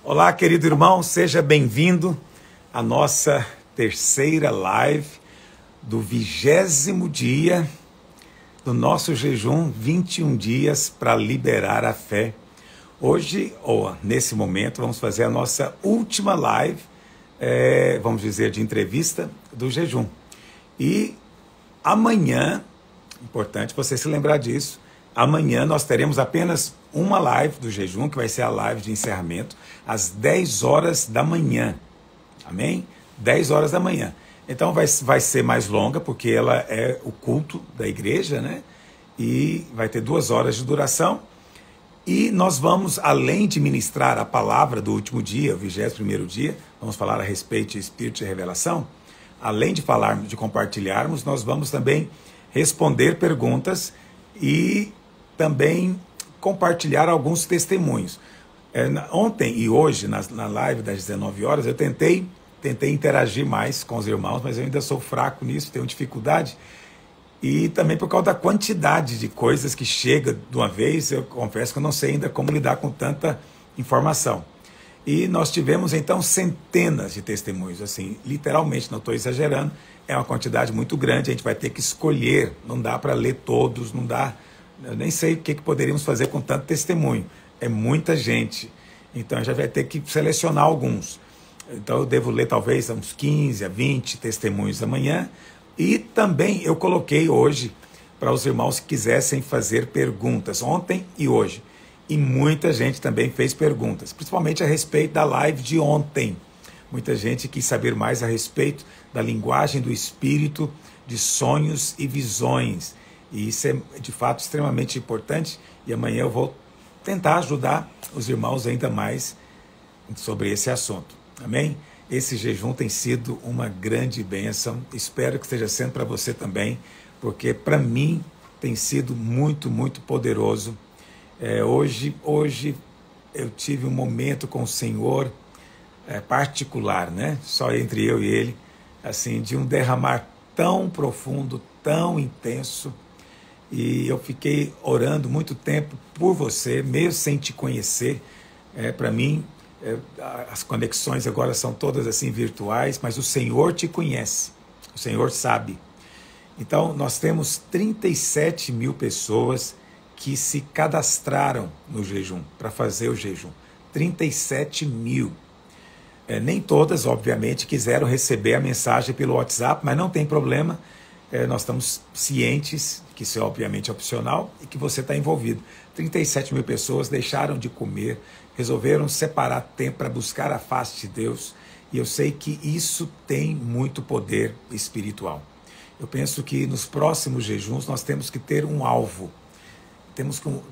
Olá, querido irmão, seja bem-vindo à nossa terceira live do 20º dia do nosso jejum, 21 dias para liberar a fé. Hoje, ou nesse momento, vamos fazer a nossa última live, vamos dizer, de entrevista do jejum. E amanhã, importante você se lembrar disso, amanhã nós teremos apenas uma live do jejum, que vai ser a live de encerramento, às 10 horas da manhã. Amém? 10 horas da manhã. Então vai ser mais longa, porque ela é o culto da igreja, né? E vai ter 2 horas de duração. E nós vamos, além de ministrar a palavra do último dia, o 21º dia, vamos falar a respeito de Espírito de Revelação. Além de falarmos, de compartilharmos, nós vamos também responder perguntas e também compartilhar alguns testemunhos. Ontem e hoje, na live das 19 horas, eu tentei interagir mais com os irmãos, mas eu ainda sou fraco nisso, tenho dificuldade. E também por causa da quantidade de coisas que chega de uma vez, eu confesso que eu não sei ainda como lidar com tanta informação. E nós tivemos, então, centenas de testemunhos, assim, literalmente, não estou exagerando, é uma quantidade muito grande, a gente vai ter que escolher, não dá para ler todos, não dá, eu nem sei o que poderíamos fazer com tanto testemunho, é muita gente, então a gente vai ter que selecionar alguns. Então eu devo ler talvez uns 15 a 20 testemunhos amanhã, e também eu coloquei hoje para os irmãos que quisessem fazer perguntas, ontem e hoje. E muita gente também fez perguntas, principalmente a respeito da live de ontem. Muita gente quis saber mais a respeito da linguagem do Espírito, de sonhos e visões. E isso é, de fato, extremamente importante. E amanhã eu vou tentar ajudar os irmãos ainda mais sobre esse assunto. Amém? Esse jejum tem sido uma grande bênção. Espero que esteja sendo para você também, porque para mim tem sido muito, muito poderoso. Hoje eu tive um momento com o Senhor particular, né? Só entre eu e Ele, assim, de um derramar tão profundo, tão intenso. E eu fiquei orando muito tempo por você, mesmo sem te conhecer. Para mim, as conexões agora são todas assim virtuais, mas o Senhor te conhece, o Senhor sabe. Então, nós temos 37 mil pessoas que se cadastraram no jejum, para fazer o jejum. 37 mil. Nem todas, obviamente, quiseram receber a mensagem pelo WhatsApp, mas não tem problema. Nós estamos cientes que isso é obviamente opcional e que você está envolvido. 37 mil pessoas deixaram de comer, resolveram separar tempo para buscar a face de Deus, e eu sei que isso tem muito poder espiritual. Eu penso que nos próximos jejuns nós temos que ter um alvo.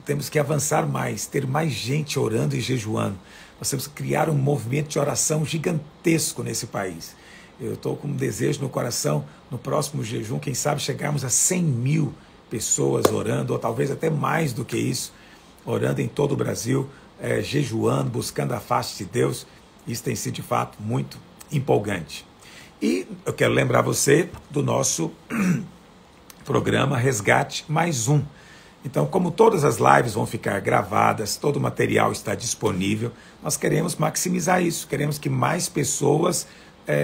Temos que avançar mais, ter mais gente orando e jejuando. Nós temos que criar um movimento de oração gigantesco nesse país. Eu estou com um desejo no coração, no próximo jejum, quem sabe chegarmos a 100 mil pessoas orando, ou talvez até mais do que isso, orando em todo o Brasil, jejuando, buscando a face de Deus. Isso tem sido, de fato, muito empolgante. E eu quero lembrar você do nosso programa Resgate Mais Um. Então, como todas as lives vão ficar gravadas, todo o material está disponível, nós queremos maximizar isso, queremos que mais pessoas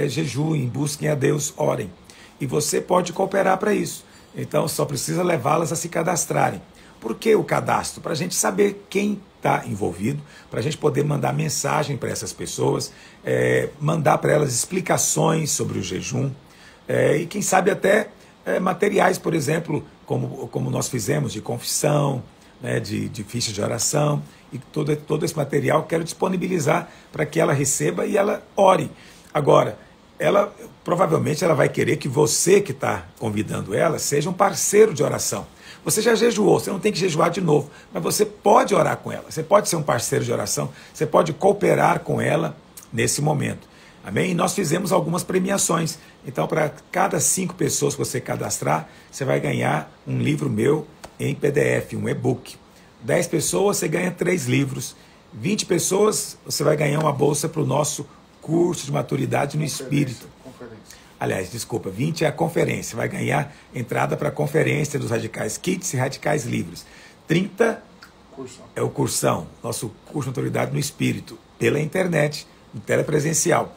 jejuem, busquem a Deus, orem. E você pode cooperar para isso. Então, só precisa levá-las a se cadastrarem. Por que o cadastro? Para a gente saber quem está envolvido, para a gente poder mandar mensagem para essas pessoas, mandar para elas explicações sobre o jejum, e quem sabe até materiais, por exemplo, como nós fizemos, de confissão, né, de ficha de oração, e todo esse material quero disponibilizar para que ela receba e ela ore. Agora, provavelmente ela vai querer que você que está convidando ela seja um parceiro de oração. Você já jejuou, você não tem que jejuar de novo, mas você pode orar com ela, você pode ser um parceiro de oração, você pode cooperar com ela nesse momento. Amém? E nós fizemos algumas premiações. Então, para cada 5 pessoas que você cadastrar, você vai ganhar um livro meu em PDF, um e-book. 10 pessoas, você ganha 3 livros. 20 pessoas, você vai ganhar uma bolsa para o nosso curso de maturidade no Espírito. Aliás, desculpa, 20 é a conferência. Vai ganhar entrada para a conferência dos Radicais Kids e Radicais Livres. 30 É o cursão, nosso curso de autoridade no Espírito, pela internet, no telepresencial.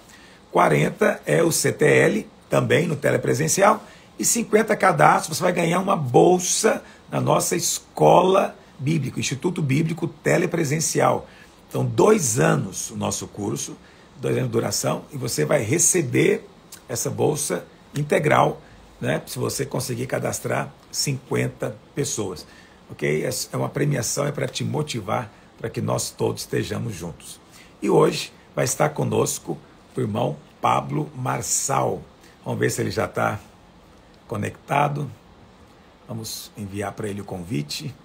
40 é o CTL, também no telepresencial. E 50 cadastros, você vai ganhar uma bolsa na nossa escola bíblica, Instituto Bíblico Telepresencial. Então, 2 anos o nosso curso, 2 anos de duração, e você vai receber essa bolsa integral, né, se você conseguir cadastrar 50 pessoas. Ok? É uma premiação, é para te motivar, para que nós todos estejamos juntos. E hoje vai estar conosco o irmão Pablo Marçal. Vamos ver se ele já está conectado. Vamos enviar para ele o convite.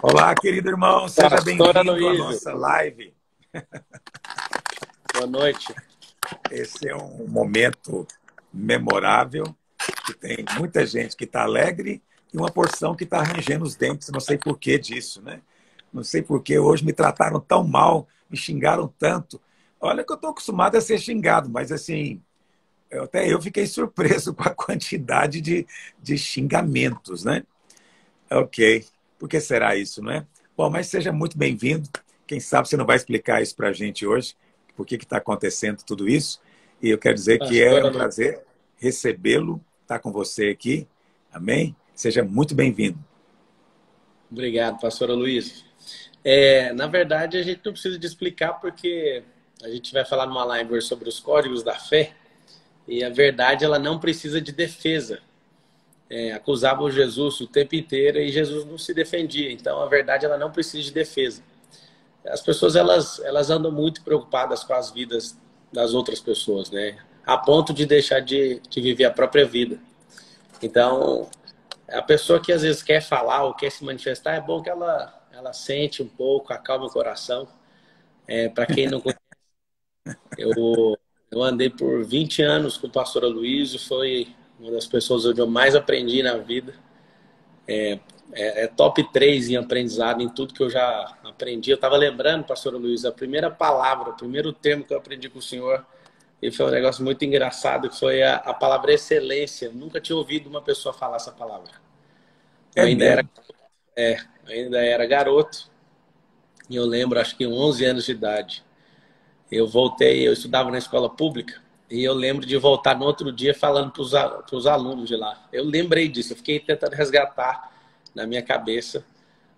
Olá, querido irmão, seja bem-vindo à nossa live. Boa noite. Esse é um momento memorável, que tem muita gente que está alegre e uma porção que está arranjando os dentes. Não sei por que disso, né? Não sei por que hoje me trataram tão mal, me xingaram tanto. Olha que eu estou acostumado a ser xingado, mas assim, até eu fiquei surpreso com a quantidade de xingamentos, né? Ok. Por que será isso, não é? Bom, mas seja muito bem-vindo. Quem sabe você não vai explicar isso para a gente hoje, por que está acontecendo tudo isso. E eu quero dizer que é um prazer recebê-lo, estar com você aqui. Amém? Seja muito bem-vindo. Obrigado, pastora Luiz. Na verdade, a gente não precisa de explicar, porque a gente vai falar numa live sobre os códigos da fé, e a verdade ela não precisa de defesa. Acusavam Jesus o tempo inteiro e Jesus não se defendia. Então, a verdade ela não precisa de defesa. As pessoas elas andam muito preocupadas com as vidas das outras pessoas, né? A ponto de deixar de viver a própria vida. Então, a pessoa que às vezes quer falar ou quer se manifestar, é bom que ela sente um pouco, acalme o coração. Para quem não conhece, eu andei por 20 anos com o pastor Aloysio, foi uma das pessoas onde eu mais aprendi na vida. Top 3 em aprendizado, em tudo que eu já aprendi. Eu estava lembrando, pastor Luiz, a primeira palavra, o primeiro termo que eu aprendi com o senhor, e foi um negócio muito engraçado, que foi a palavra excelência. Eu nunca tinha ouvido uma pessoa falar essa palavra. Eu ainda era garoto, e eu lembro, acho que 11 anos de idade. Eu voltei, eu estudava na escola pública, e eu lembro de voltar no outro dia falando para os alunos de lá. Eu lembrei disso, eu fiquei tentando resgatar na minha cabeça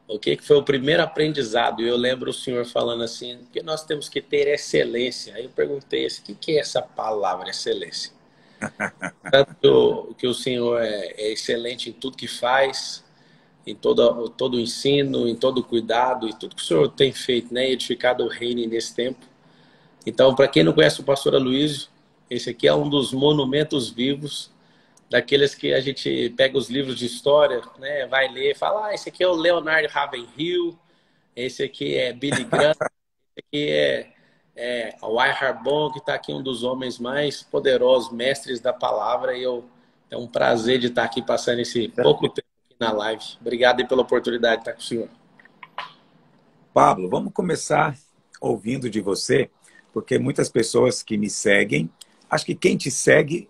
o que foi o primeiro aprendizado. E eu lembro o senhor falando assim, que nós temos que ter excelência. Aí eu perguntei assim, o que é essa palavra excelência? Tanto que o senhor é excelente em tudo que faz, em todo o ensino, em todo o cuidado, e tudo que o senhor tem feito, né, edificado o reino nesse tempo. Então, para quem não conhece o pastor Aloysio, esse aqui é um dos monumentos vivos, daqueles que a gente pega os livros de história, né, vai ler e fala, esse aqui é o Leonard Ravenhill, esse aqui é Billy Graham, esse aqui é o Harbon, que está aqui, um dos homens mais poderosos, mestres da palavra, e é um prazer de estar aqui passando esse pouco tempo aqui na live. Obrigado aí pela oportunidade de estar com o senhor. Pablo, vamos começar ouvindo de você, porque muitas pessoas que me seguem, acho que quem te segue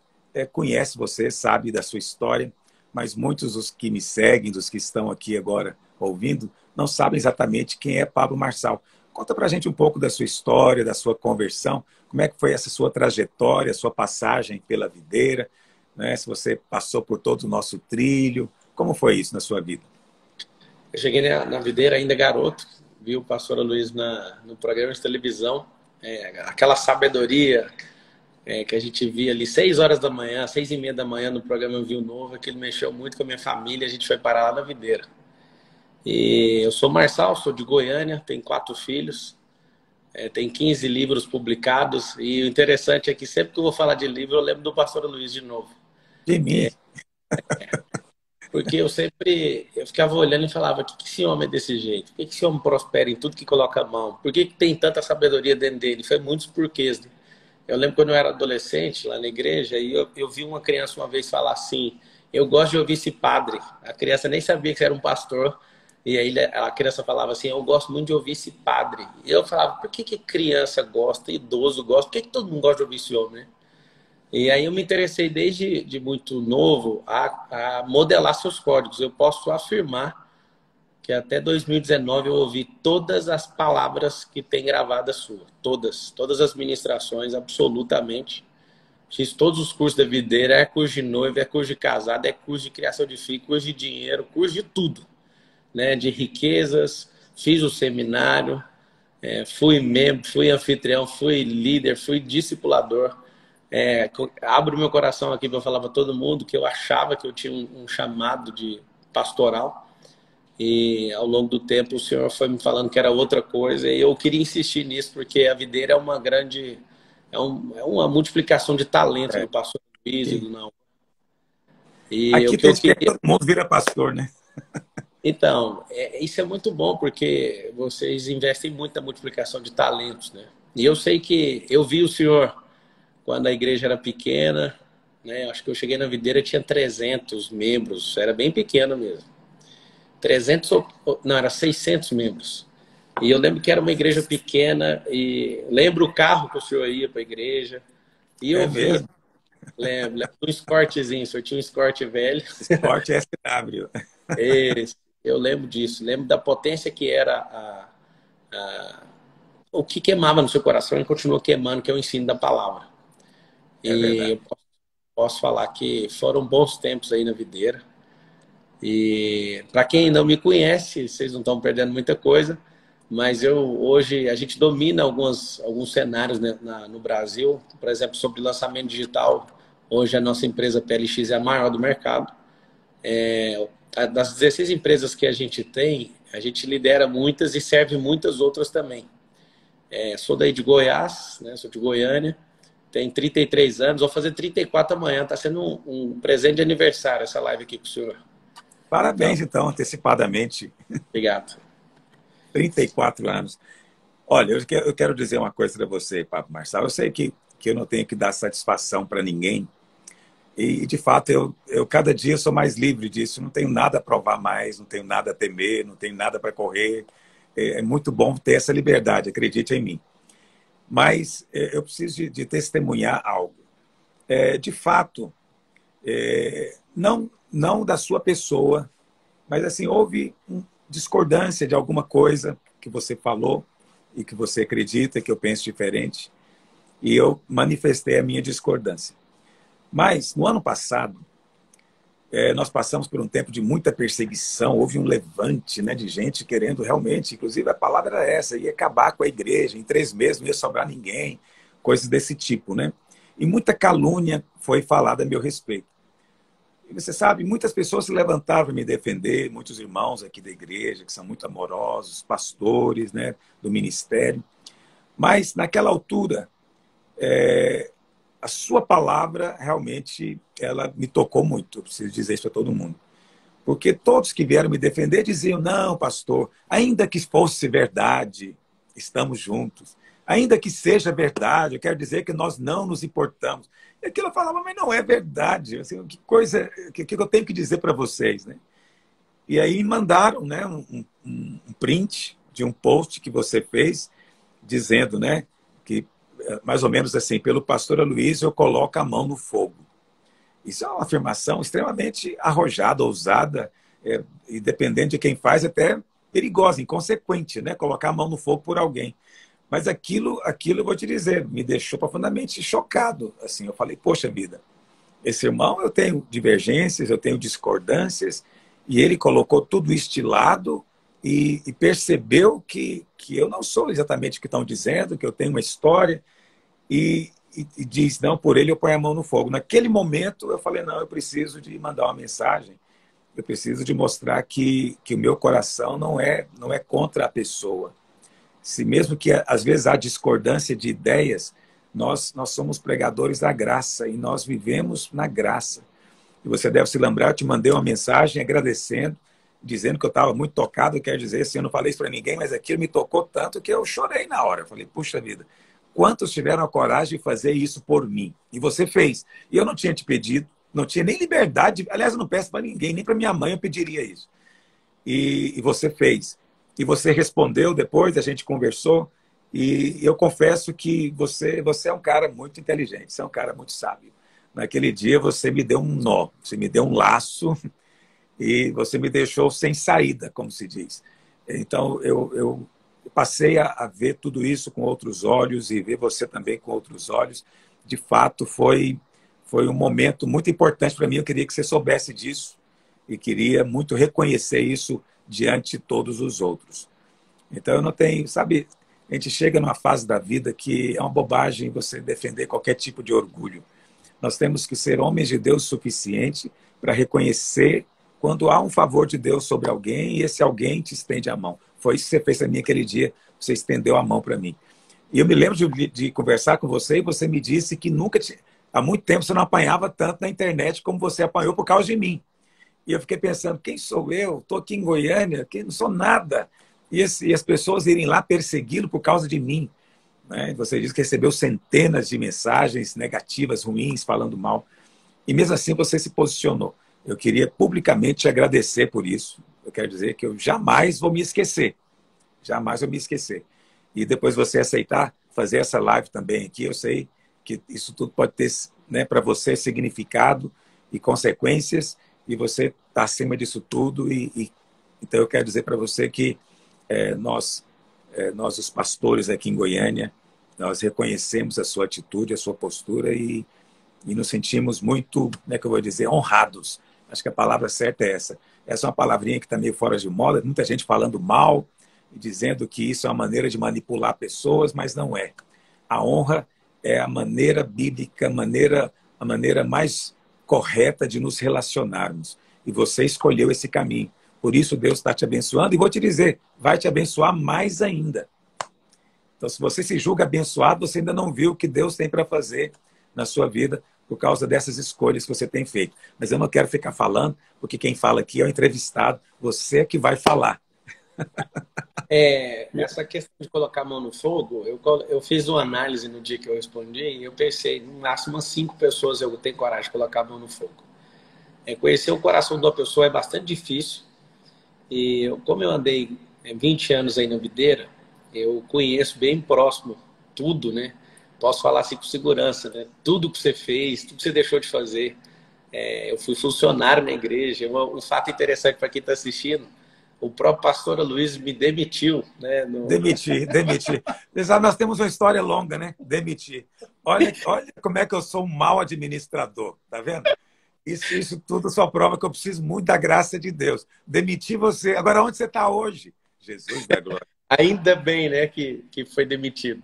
conhece você, sabe da sua história, mas muitos dos que me seguem, dos que estão aqui agora ouvindo, não sabem exatamente quem é Pablo Marçal. Conta pra gente um pouco da sua história, da sua conversão, como é que foi essa sua trajetória, sua passagem pela videira, né? Se você passou por todo o nosso trilho, como foi isso na sua vida? Eu cheguei na videira ainda garoto, vi o pastor Aloysio no programa de televisão, aquela sabedoria que a gente via ali 6 horas da manhã, 6h30 da manhã no programa Viu Novo, aquilo mexeu muito com a minha família, a gente foi parar lá na videira. E eu sou Marçal, sou de Goiânia, tenho 4 filhos, tenho 15 livros publicados, e o interessante é que sempre que eu vou falar de livro, eu lembro do pastor Aloysio de novo. De mim? Porque eu ficava olhando e falava, por que esse homem é desse jeito? Por que esse homem prospera em tudo que coloca a mão? Por que tem tanta sabedoria dentro dele? Foi muitos porquês, né? Eu lembro quando eu era adolescente, lá na igreja, e eu vi uma criança uma vez falar assim, eu gosto de ouvir esse padre. A criança nem sabia que era um pastor, e aí a criança falava assim, eu gosto muito de ouvir esse padre. E eu falava, por que criança gosta, idoso gosta, por que todo mundo gosta de ouvir esse homem, né? E aí eu me interessei desde muito novo a modelar seus códigos. Eu posso afirmar que até 2019 eu ouvi todas as palavras que tem gravadas sua. Todas as ministrações, absolutamente. Fiz todos os cursos da videira, é curso de noiva, é curso de casado, é curso de criação de filho, curso de dinheiro, curso de tudo, né? De riquezas, fiz o seminário, fui membro, fui anfitrião, fui líder, fui discipulador. Abro meu coração aqui para falar para todo mundo que eu achava que eu tinha um chamado de pastoral e ao longo do tempo o Senhor foi me falando que era outra coisa e eu queria insistir nisso porque a videira é uma grande, uma multiplicação de talento É. do pastor Luiz e do Naum. E o Aqui que tem eu de que queria... todo mundo vira pastor, né? Então, isso é muito bom porque vocês investem muito na multiplicação de talentos, né? E eu sei que eu vi o Senhor quando a igreja era pequena, né? Acho que eu cheguei na videira tinha 300 membros, era bem pequeno mesmo. 300, não, era 600 membros. E eu lembro que era uma igreja pequena e lembro o carro que o senhor ia para a igreja. E eu É vinha, mesmo. lembro um Escortezinho, o senhor tinha um Escort velho. Esporte SW. Eu lembro disso, lembro da potência que era o que queimava no seu coração e continua queimando, que é o ensino da palavra. É E verdade. eu posso falar que foram bons tempos aí na videira. E para quem não me conhece, vocês não estão perdendo muita coisa, mas hoje a gente domina alguns cenários, né, no Brasil, por exemplo, sobre lançamento digital. Hoje a nossa empresa PLX é a maior do mercado. Das 16 empresas que a gente tem, a gente lidera muitas e serve muitas outras também. Sou daí de Goiás, né, sou de Goiânia, tenho 33 anos, vou fazer 34 amanhã, está sendo um presente de aniversário essa live aqui com o senhor. Parabéns, então, antecipadamente. Obrigado. 34 anos. Olha, eu quero dizer uma coisa para você, Pablo Marçal. Eu sei que eu não tenho que dar satisfação para ninguém. E, de fato, eu cada dia sou mais livre disso. Não tenho nada a provar mais, não tenho nada a temer, não tenho nada para correr. É muito bom ter essa liberdade, acredite em mim. Mas eu preciso de testemunhar algo. De fato, não da sua pessoa, mas assim, houve discordância de alguma coisa que você falou e que você acredita que eu penso diferente, e eu manifestei a minha discordância. Mas, no ano passado, nós passamos por um tempo de muita perseguição, houve um levante, né, de gente querendo realmente, inclusive a palavra era essa, ia acabar com a igreja, em 3 meses não ia sobrar ninguém, coisas desse tipo, né? E muita calúnia foi falada a meu respeito. E você sabe, muitas pessoas se levantavam para me defender, muitos irmãos aqui da igreja, que são muito amorosos, pastores, né, do ministério. Mas, naquela altura, a sua palavra realmente ela me tocou muito. Eu preciso dizer isso para todo mundo. Porque todos que vieram me defender diziam, não, pastor, ainda que fosse verdade, estamos juntos. Ainda que seja verdade, eu quero dizer que nós não nos importamos. E aquilo eu falava, mas não é verdade. Assim, que coisa, que eu tenho que dizer para vocês, né? E aí mandaram, né, um print de um post que você fez, dizendo, né, que mais ou menos assim, pelo pastor Aloysio eu coloco a mão no fogo. Isso é uma afirmação extremamente arrojada, ousada, e dependendo de quem faz, até perigosa, inconsequente, né? Colocar a mão no fogo por alguém. Mas aquilo eu vou te dizer, me deixou profundamente chocado. Assim, eu falei, poxa vida, esse irmão, eu tenho divergências, eu tenho discordâncias, e ele colocou tudo isso de lado e percebeu que eu não sou exatamente o que estão dizendo, que eu tenho uma história, e diz, não, por ele eu ponho a mão no fogo. Naquele momento eu falei, não, eu preciso de mandar uma mensagem, eu preciso de mostrar que o meu coração não é contra a pessoa. Se mesmo que às vezes há discordância de ideias, nós somos pregadores da graça e nós vivemos na graça. E você deve se lembrar, eu te mandei uma mensagem agradecendo, dizendo que eu estava muito tocado, quer dizer, assim, eu não falei isso para ninguém, mas aquilo me tocou tanto que eu chorei na hora. Eu falei, puxa vida, quantos tiveram a coragem de fazer isso por mim? E você fez. E eu não tinha te pedido, não tinha nem liberdade, aliás, eu não peço para ninguém, nem para minha mãe eu pediria isso. E você fez. E você respondeu depois, a gente conversou, e eu confesso que você é um cara muito inteligente, você é um cara muito sábio. naquele dia você me deu um nó, você me deu um laço e você me deixou sem saída, como se diz. Então, eu passei a ver tudo isso com outros olhos e ver você também com outros olhos. De fato, foi um momento muito importante para mim. Eu queria que você soubesse disso e queria muito reconhecer isso diante de todos os outros. Então, eu não tenho, sabe, a gente chega numa fase da vida que é uma bobagem você defender qualquer tipo de orgulho. Nós temos que ser homens de Deus o suficiente para reconhecer quando há um favor de Deus sobre alguém e esse alguém te estende a mão. Foi isso que você fez para mim aquele dia, você estendeu a mão para mim. E eu me lembro de conversar com você e você me disse que nunca, há muito tempo você não apanhava tanto na internet como você apanhou por causa de mim. E eu fiquei pensando, quem sou eu? Estou aqui em Goiânia, que não sou nada. E as pessoas irem lá persegui-lo por causa de mim. Né? Você disse que recebeu centenas de mensagens negativas, ruins, falando mal. E mesmo assim você se posicionou. Eu queria publicamente te agradecer por isso. Eu quero dizer que eu jamais vou me esquecer. Jamais vou me esquecer. E depois você aceitar fazer essa live também aqui, eu sei que isso tudo pode ter, né, para você significado e consequências, e você está acima disso tudo. Então eu quero dizer para você que nós, os pastores aqui em Goiânia, nós reconhecemos a sua atitude, a sua postura e nos sentimos muito, como é que eu vou dizer, honrados. Acho que a palavra certa é essa. Essa é uma palavrinha que está meio fora de moda, muita gente falando mal e dizendo que isso é uma maneira de manipular pessoas, mas não é. A honra é a maneira bíblica, a maneira mais correta de nos relacionarmos. E você escolheu esse caminho. Por isso Deus está te abençoando e vou te dizer, vai te abençoar mais ainda. Então, se você se julga abençoado, você ainda não viu o que Deus tem para fazer na sua vida por causa dessas escolhas que você tem feito. Mas eu não quero ficar falando, porque quem fala aqui é o entrevistado, você é que vai falar. Essa questão de colocar a mão no fogo, eu fiz uma análise no dia que eu respondi e eu pensei, no máximo umas 5 pessoas eu tenho coragem de colocar a mão no fogo. Conhecer o coração de uma pessoa é bastante difícil e como eu andei 20 anos aí na videira, eu conheço bem próximo tudo, né? Posso falar assim com segurança, né? Tudo que você fez, tudo que você deixou de fazer. Eu fui funcionário na igreja. Um fato interessante para quem está assistindo, o próprio pastor Luiz me demitiu. Né, Demiti. Nós temos uma história longa, né? Demitir. Olha como é que eu sou um mau administrador, tá vendo? Isso tudo só prova que eu preciso muito da graça de Deus. Demitir você. Agora, onde você está hoje? Jesus da glória. Ainda bem, né, que foi demitido.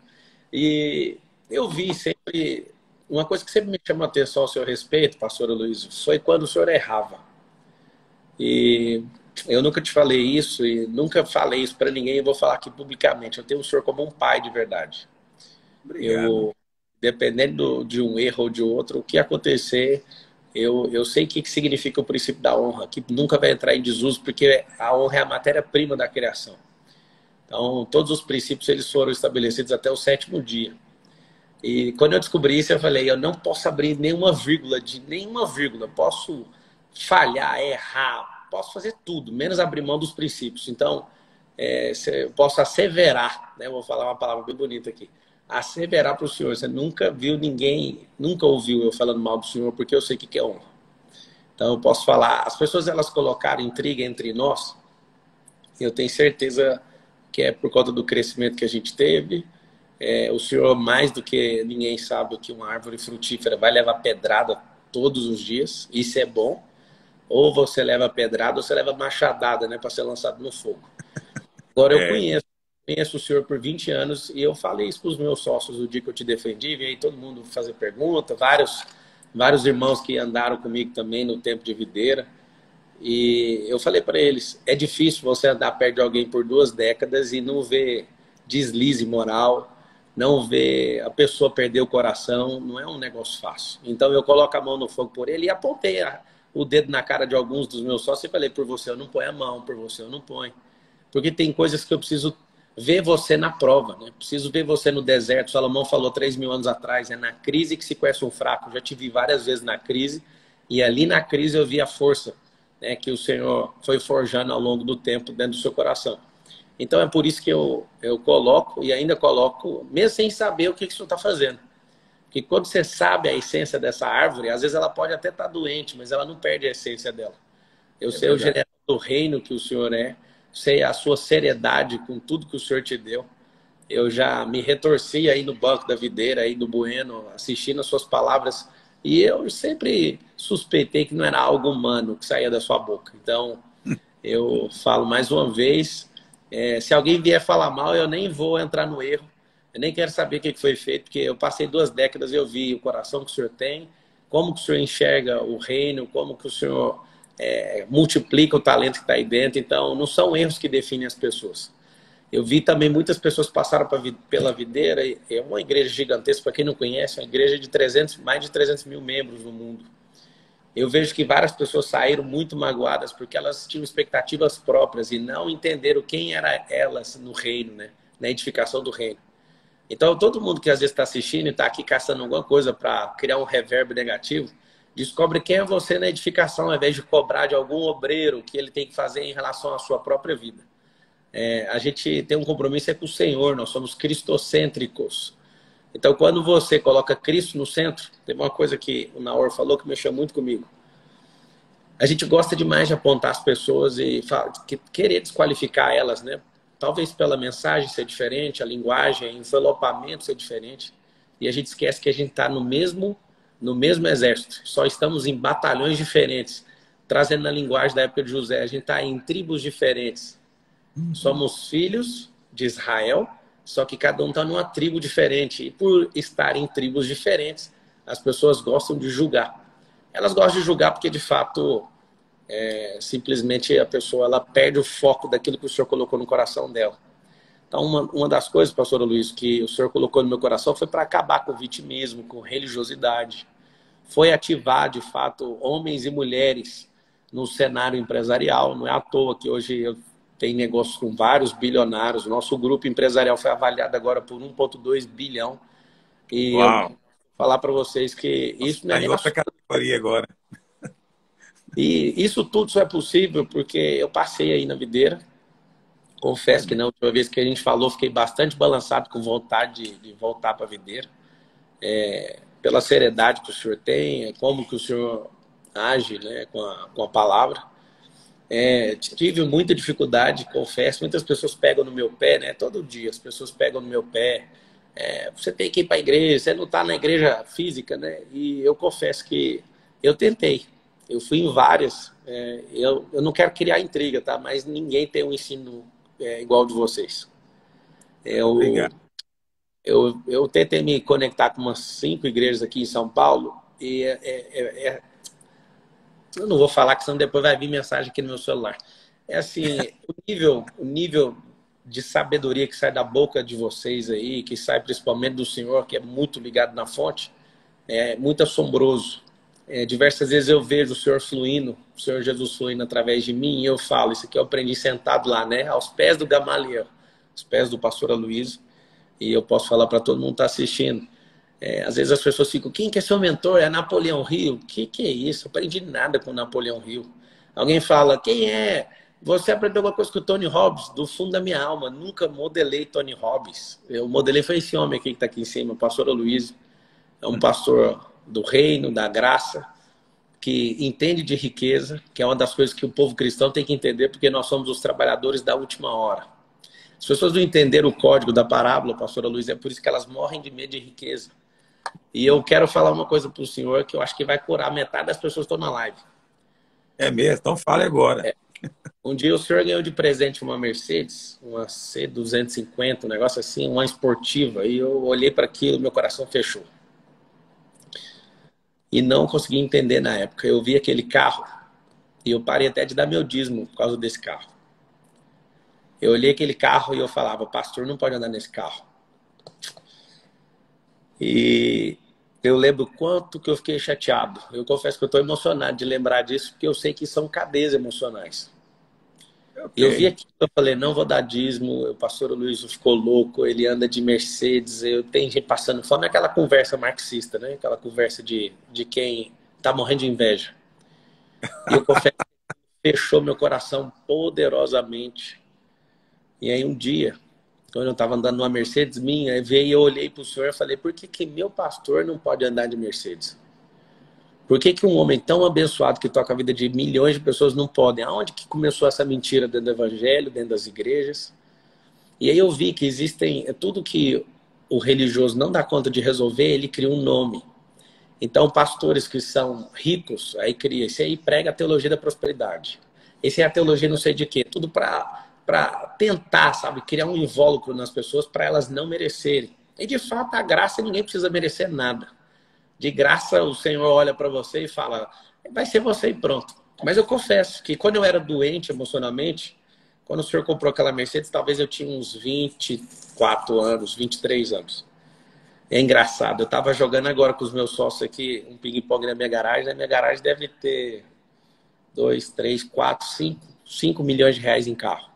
E eu vi sempre... Uma coisa que sempre me chamou a atenção ao seu respeito, pastor Luiz, foi quando o senhor errava. E eu nunca te falei isso e nunca falei isso para ninguém. Eu vou falar aqui publicamente. Eu tenho o senhor como um pai de verdade. Obrigado. Dependendo de um erro ou de outro, o que acontecer, eu sei o que significa o princípio da honra, que nunca vai entrar em desuso, porque a honra é a matéria-prima da criação. Então, todos os princípios eles foram estabelecidos até o 7º dia. E quando eu descobri isso, eu falei, eu não posso abrir nenhuma vírgula. Posso falhar, errar, posso fazer tudo, menos abrir mão dos princípios. Então, eu posso asseverar, né? Vou falar uma palavra bem bonita aqui. Asseverar para o senhor. Você nunca viu ninguém, nunca ouviu eu falando mal do senhor, porque eu sei o que é honra. Então, eu posso falar, as pessoas elas colocaram intriga entre nós, eu tenho certeza que é por conta do crescimento que a gente teve. O senhor, mais do que ninguém sabe que uma árvore frutífera vai levar pedrada todos os dias. Isso é bom. Ou você leva pedrada ou você leva machadada, né, para ser lançado no fogo. Agora, eu conheço o senhor por 20 anos e eu falei isso para os meus sócios o dia que eu te defendi. Veio todo mundo fazer pergunta, vários irmãos que andaram comigo também no tempo de videira. E eu falei para eles, é difícil você andar perto de alguém por 2 décadas e não ver deslize moral, não ver a pessoa perder o coração, não é um negócio fácil. Então eu coloco a mão no fogo por ele e apontei o dedo na cara de alguns dos meus sócios e falei, por você eu não ponho a mão, por você eu não ponho. Porque tem coisas que eu preciso ver você na prova, né? Preciso ver você no deserto. Salomão falou 3.000 anos atrás, é na crise que se conhece um fraco. Eu já te vi várias vezes na crise e ali na crise eu vi a força, né, que o Senhor foi forjando ao longo do tempo dentro do seu coração. Então é por isso que eu coloco e ainda coloco, mesmo sem saber o que o Senhor está fazendo. Porque quando você sabe a essência dessa árvore, às vezes ela pode até estar doente, mas ela não perde a essência dela. Eu É sei o verdade. general do reino que o Senhor é, sei a sua seriedade com tudo que o Senhor te deu. Eu já me retorci aí no banco da videira, aí do Bueno, assistindo as suas palavras, e eu sempre suspeitei que não era algo humano que saía da sua boca. Então, eu falo mais uma vez, se alguém vier falar mal, eu nem vou entrar no erro, eu nem quero saber o que foi feito, porque eu passei 2 décadas e eu vi o coração que o senhor tem, como que o senhor enxerga o reino, como que o senhor multiplica o talento que está aí dentro. Então, não são erros que definem as pessoas. Eu vi também muitas pessoas passaram pela videira, é uma igreja gigantesca, para quem não conhece, é uma igreja de mais de 300 mil membros no mundo. Eu vejo que várias pessoas saíram muito magoadas porque elas tinham expectativas próprias e não entenderam quem eram elas no reino, né? Na edificação do reino. Então, todo mundo que às vezes está assistindo e está aqui caçando alguma coisa para criar um reverb negativo, descobre quem é você na edificação, ao invés de cobrar de algum obreiro o que ele tem que fazer em relação à sua própria vida. A gente tem um compromisso com o Senhor, nós somos cristocêntricos. Então, quando você coloca Cristo no centro, tem uma coisa que o Naor falou que mexeu muito comigo. A gente gosta demais de apontar as pessoas e querer desqualificar elas, né? Talvez pela mensagem ser diferente, a linguagem, o envelopamento ser diferente. E a gente esquece que a gente está no mesmo exército. Só estamos em batalhões diferentes. Trazendo na linguagem da época de José, a gente está em tribos diferentes. Somos filhos de Israel, só que cada um está numa tribo diferente. E por estar em tribos diferentes, as pessoas gostam de julgar. Elas gostam de julgar porque, de fato, simplesmente a pessoa ela perde o foco daquilo que o Senhor colocou no coração dela. Então, uma das coisas, pastor Luiz, que o Senhor colocou no meu coração foi para acabar com o vitimismo, com religiosidade. Foi ativar, de fato, homens e mulheres no cenário empresarial. Não é à toa que hoje eu tenho negócios com vários bilionários. Nosso grupo empresarial foi avaliado agora por 1,2 bilhão. E eu Uau! vou falar para vocês que isso não é Está em nem outra categoria agora. E isso tudo só é possível porque eu passei aí na videira. É Confesso que mesmo. na última vez que a gente falou, fiquei bastante balançado com vontade de voltar para a videira. Pela seriedade que o senhor tem, como que o senhor age, né, com a palavra. Tive muita dificuldade, confesso. Muitas pessoas pegam no meu pé, né? Todo dia as pessoas pegam no meu pé. Você tem que ir para a igreja, você não está na igreja física, né? E eu confesso que eu tentei. Eu fui em várias. Eu não quero criar intriga, tá? Mas ninguém tem um ensino igual de vocês. Eu, Obrigado. eu tentei me conectar com umas 5 igrejas aqui em São Paulo e eu não vou falar que senão depois vai vir mensagem aqui no meu celular. É assim, o nível de sabedoria que sai da boca de vocês aí, que sai principalmente do Senhor, que é muito ligado na fonte, é muito assombroso. Diversas vezes eu vejo o Senhor fluindo, o Senhor Jesus fluindo através de mim, e eu falo, isso aqui eu aprendi sentado lá, né? Aos pés do Gamaliel, aos pés do pastor Aloysio, e eu posso falar para todo mundo que está assistindo. Às vezes as pessoas ficam, quem que é seu mentor? É Napoleão Hill? Que é isso? Eu aprendi nada com Napoleão Hill. Alguém fala, quem é? Você aprendeu alguma coisa com o Tony Robbins? Do fundo da minha alma, nunca modelei Tony Robbins. Eu modelei foi esse homem aqui que está aqui em cima, o pastor Aloysio. É um pastor do reino, da graça, que entende de riqueza, que é uma das coisas que o povo cristão tem que entender, porque nós somos os trabalhadores da última hora. As pessoas não entenderam o código da parábola, pastora Luiz, é por isso que elas morrem de medo de riqueza. E eu quero falar uma coisa para o senhor que eu acho que vai curar metade das pessoas que estão na live. É mesmo? Então fale agora. Um dia o senhor ganhou de presente uma Mercedes, uma C250, um negócio assim, uma esportiva, e eu olhei para aquilo e meu coração fechou. E não consegui entender na época. Eu vi aquele carro e eu parei até de dar meu dízimo por causa desse carro. Eu olhei aquele carro e eu falava, pastor, não pode andar nesse carro. E eu lembro quanto que eu fiquei chateado. Eu confesso que eu estou emocionado de lembrar disso, porque eu sei que são cadeias emocionais. Ok. Eu vi aqui, eu falei, não vou dar dízimo, o pastor Luiz ficou louco, ele anda de Mercedes, tem gente passando fome, aquela conversa marxista, né? Aquela conversa de quem está morrendo de inveja. E eu confesso que fechou meu coração poderosamente. E aí um dia, quando eu estava andando numa Mercedes minha, veio e eu olhei para o senhor e falei, por que que meu pastor não pode andar de Mercedes? Por que que um homem tão abençoado que toca a vida de milhões de pessoas não pode? Aonde que começou essa mentira dentro do evangelho, dentro das igrejas? E aí eu vi que existem, tudo que o religioso não dá conta de resolver, ele cria um nome. Então, pastores que são ricos, aí cria, esse aí prega a teologia da prosperidade. Esse é a teologia não sei de quê, tudo para tentar, sabe, criar um invólucro nas pessoas para elas não merecerem. E de fato, a graça ninguém precisa merecer nada. De graça, o Senhor olha para você e fala, vai ser você e pronto. Mas eu confesso que quando eu era doente emocionalmente, quando o senhor comprou aquela Mercedes, talvez eu tinha uns 24 anos, 23 anos. É engraçado, eu estava jogando agora com os meus sócios aqui, um ping-pong na minha garagem. Na minha garagem deve ter 2, 3, 4, 5 milhões de reais em carro.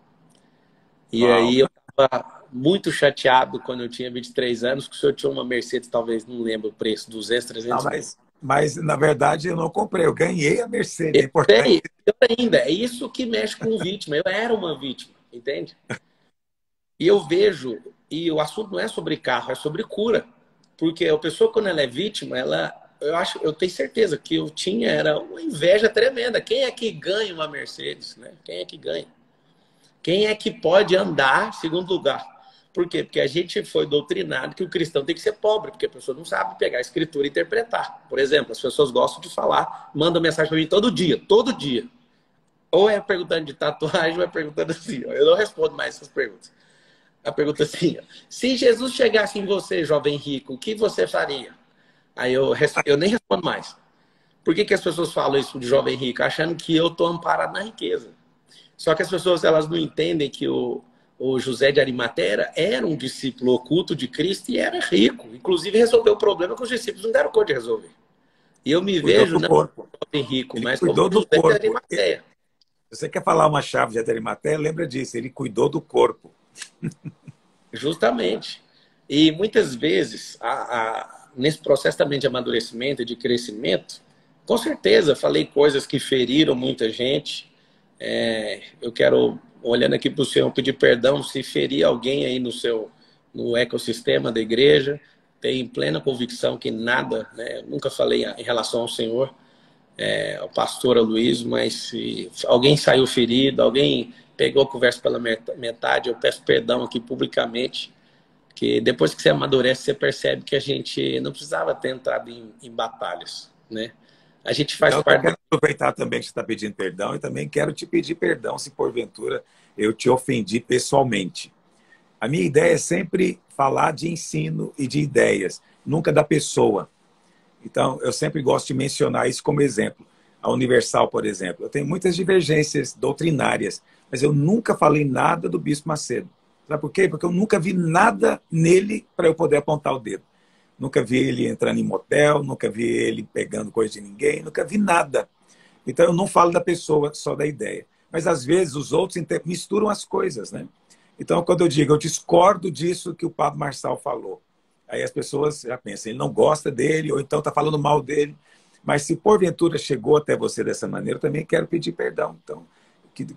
E Uau. aí eu estava muito chateado quando eu tinha 23 anos, que o senhor tinha uma Mercedes, talvez, não lembro o preço, 200, Não, 300 mil. mas, na verdade, eu não comprei. Eu ganhei a Mercedes. Eu É importante. sei, pior ainda, é isso que mexe com vítima. Eu era uma vítima, entende? E eu vejo, e o assunto não é sobre carro, é sobre cura. Porque a pessoa, quando ela é vítima, eu tenho certeza que eu tinha era uma inveja tremenda. Quem é que ganha uma Mercedes, né? Quem é que ganha? Quem é que pode andar segundo lugar? Por quê? Porque a gente foi doutrinado que o cristão tem que ser pobre, porque a pessoa não sabe pegar a escritura e interpretar. Por exemplo, as pessoas gostam de falar, mandam mensagem para mim todo dia, todo dia. Ou é perguntando de tatuagem, ou é perguntando assim. Eu não respondo mais essas perguntas. A pergunta é assim, se Jesus chegasse em você, jovem rico, o que você faria? Aí eu nem respondo mais. Por que as pessoas falam isso de jovem rico? Achando que eu estou amparado na riqueza. Só que as pessoas elas não entendem que o José de Arimateia era um discípulo oculto de Cristo e era rico. Inclusive resolveu o problema que os discípulos não deram conta de resolver. E eu me Cuidou vejo do não como corpo. jovem rico, Ele mas como cuidou do José de corpo. Arimateia. Se você quer falar uma chave de Arimateia, lembra disso. Ele cuidou do corpo. Justamente. E muitas vezes, nesse processo também de amadurecimento e de crescimento, com certeza falei coisas que feriram muita gente. Eu quero, olhando aqui para o Senhor, pedir perdão se ferir alguém aí no ecossistema da igreja. Tenho plena convicção que nada, né, nunca falei em relação ao Senhor, ao pastor Luiz, mas se alguém saiu ferido, alguém pegou a conversa pela metade, eu peço perdão aqui publicamente, que depois que você amadurece, você percebe que a gente não precisava ter entrado em batalhas, né? A gente faz Então, eu parte. quero aproveitar também que você está pedindo perdão e também quero te pedir perdão se porventura eu te ofendi pessoalmente. A minha ideia é sempre falar de ensino e de ideias, nunca da pessoa. Então, eu sempre gosto de mencionar isso como exemplo. A Universal, por exemplo, eu tenho muitas divergências doutrinárias, mas eu nunca falei nada do Bispo Macedo. Sabe por quê? Porque eu nunca vi nada nele para eu poder apontar o dedo. Nunca vi ele entrando em motel, nunca vi ele pegando coisa de ninguém, nunca vi nada. Então, eu não falo da pessoa, só da ideia. Mas, às vezes, os outros misturam as coisas, né? Então, quando eu digo, eu discordo disso que o Pablo Marçal falou, aí as pessoas já pensam, ele não gosta dele, ou então está falando mal dele. Mas se porventura chegou até você dessa maneira, eu também quero pedir perdão. Então,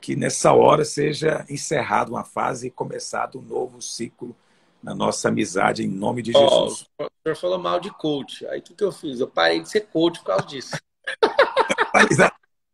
que nessa hora seja encerrada uma fase e começado um novo ciclo na nossa amizade, em nome de Jesus. O senhor falou mal de coach. Aí o que eu fiz? Eu parei de ser coach por causa disso.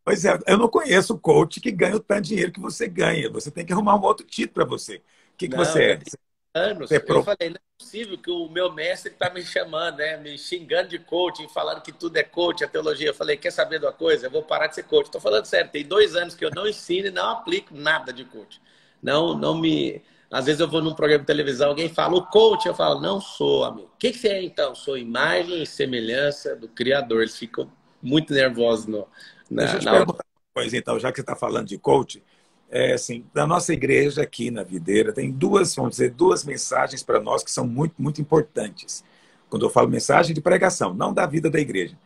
Pois é, eu não conheço coach que ganha o tanto de dinheiro que você ganha. Você tem que arrumar um outro título para você. O que Não, você já é? tem anos. Você é Eu falei, não é possível que o meu mestre está me chamando, né? Me xingando de coaching, falando que tudo é coach, a teologia. Eu falei, quer saber de uma coisa? Eu vou parar de ser coach. Estou falando sério, tem 2 anos que eu não ensino e não aplico nada de coach. Não me... Às vezes eu vou num programa de televisão, alguém fala, o coach, eu falo, não sou, amigo. O que você é, então? Sou imagem e semelhança do Criador. Eles ficam muito nervosos Deixa eu te na hora. perguntar uma coisa, então, já que você está falando de coach. Assim, da nossa igreja aqui na Videira, tem vamos dizer, duas mensagens para nós que são muito, muito importantes. Quando eu falo mensagem de pregação, não da vida da igreja,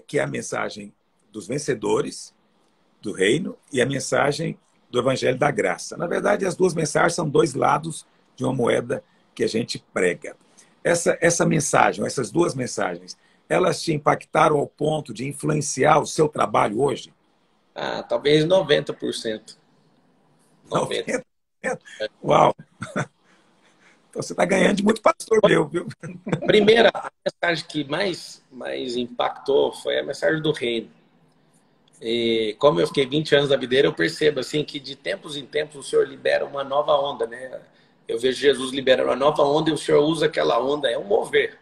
que é a mensagem dos vencedores do reino e a mensagem do evangelho da graça. Na verdade, as duas mensagens são dois lados de uma moeda que a gente prega. Essa mensagem, essas duas mensagens, elas te impactaram ao ponto de influenciar o seu trabalho hoje? Talvez 90%. 90%. 90%? Uau! Então você está ganhando de muito pastor meu, viu? Primeira, a mensagem que mais impactou foi a mensagem do reino. E como eu fiquei 20 anos na videira, eu percebo assim que de tempos em tempos o Senhor libera uma nova onda, né? Eu vejo Jesus liberando uma nova onda e o Senhor usa aquela onda, é um mover.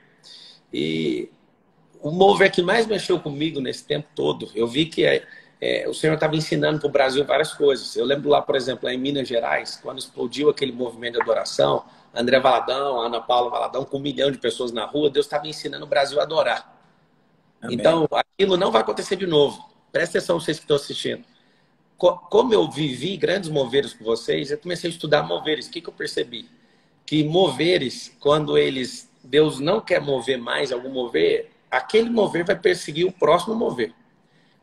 E o mover que mais mexeu comigo nesse tempo todo, eu vi que o Senhor estava ensinando para o Brasil várias coisas. Eu lembro lá, por exemplo, lá em Minas Gerais, quando explodiu aquele movimento de adoração, André Valadão, Ana Paula Valadão, com 1 milhão de pessoas na rua, Deus estava ensinando o Brasil a adorar. Amém. Então, aquilo não vai acontecer de novo. Presta atenção, vocês que estão assistindo. Como eu vivi grandes moveres com vocês, eu comecei a estudar moveres. O que eu percebi? Que moveres, quando Deus não quer mover mais algum mover, aquele mover vai perseguir o próximo mover.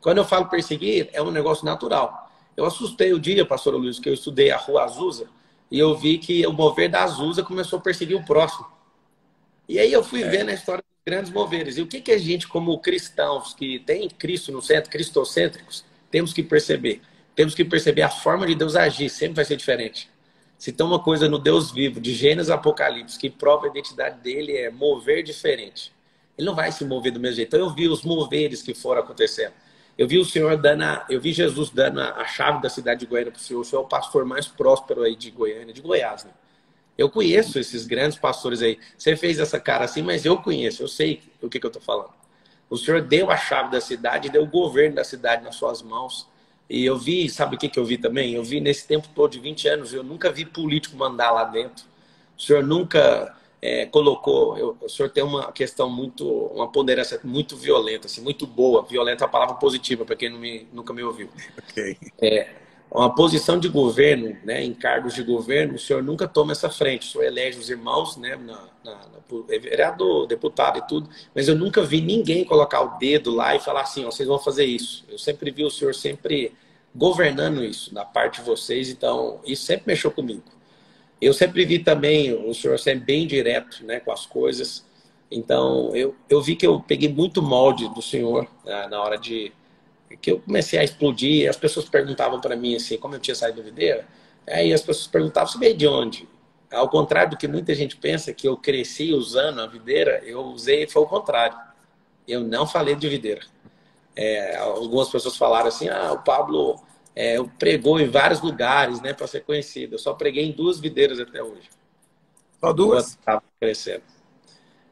Quando eu falo perseguir, é um negócio natural. Eu assustei o dia, pastor Luiz, que eu estudei a Rua Azusa, e eu vi que o mover da Azusa começou a perseguir o próximo. E aí eu fui vendo a história dos grandes moveres. E o que a gente, como cristãos, que tem Cristo no centro, cristocêntricos, temos que perceber? Temos que perceber a forma de Deus agir, sempre vai ser diferente. Se tem uma coisa no Deus vivo, de Gênesis a Apocalipse, que prova a identidade dele, é mover diferente. Ele não vai se mover do mesmo jeito. Então eu vi os moveres que foram acontecendo. Eu vi o Senhor eu vi Jesus dando a chave da cidade de Goiânia para o Senhor. O Senhor é o pastor mais próspero aí de Goiânia, de Goiás, né? Eu conheço esses grandes pastores aí. Você fez essa cara assim, mas eu conheço, eu sei o que eu estou falando. O Senhor deu a chave da cidade, deu o governo da cidade nas suas mãos. E eu vi, sabe o que eu vi também? Eu vi nesse tempo todo de 20 anos, eu nunca vi político mandar lá dentro. O Senhor nunca colocou... O Senhor tem uma questão uma ponderação muito violenta, assim, muito boa. Violenta é a palavra positiva, para quem nunca me ouviu. Ok. Uma posição de governo, né, em cargos de governo, o senhor nunca toma essa frente. O senhor elege os irmãos, né, vereador, deputado e tudo, mas eu nunca vi ninguém colocar o dedo lá e falar assim, ó, vocês vão fazer isso. Eu sempre vi o senhor sempre governando isso, da parte de vocês, então isso sempre mexeu comigo. Eu sempre vi também o senhor sempre bem direto, né, com as coisas. Então eu vi que eu peguei muito molde do senhor, né, na hora que eu comecei a explodir, as pessoas perguntavam para mim assim, como eu tinha saído da videira, aí as pessoas perguntavam, você veio de onde? Ao contrário do que muita gente pensa, que eu cresci usando a videira, eu usei, foi o contrário. Eu não falei de videira. Algumas pessoas falaram assim, o Pablo pregou em vários lugares, né, para ser conhecido. Eu só preguei em 2 videiras até hoje. Só 2? Estava crescendo.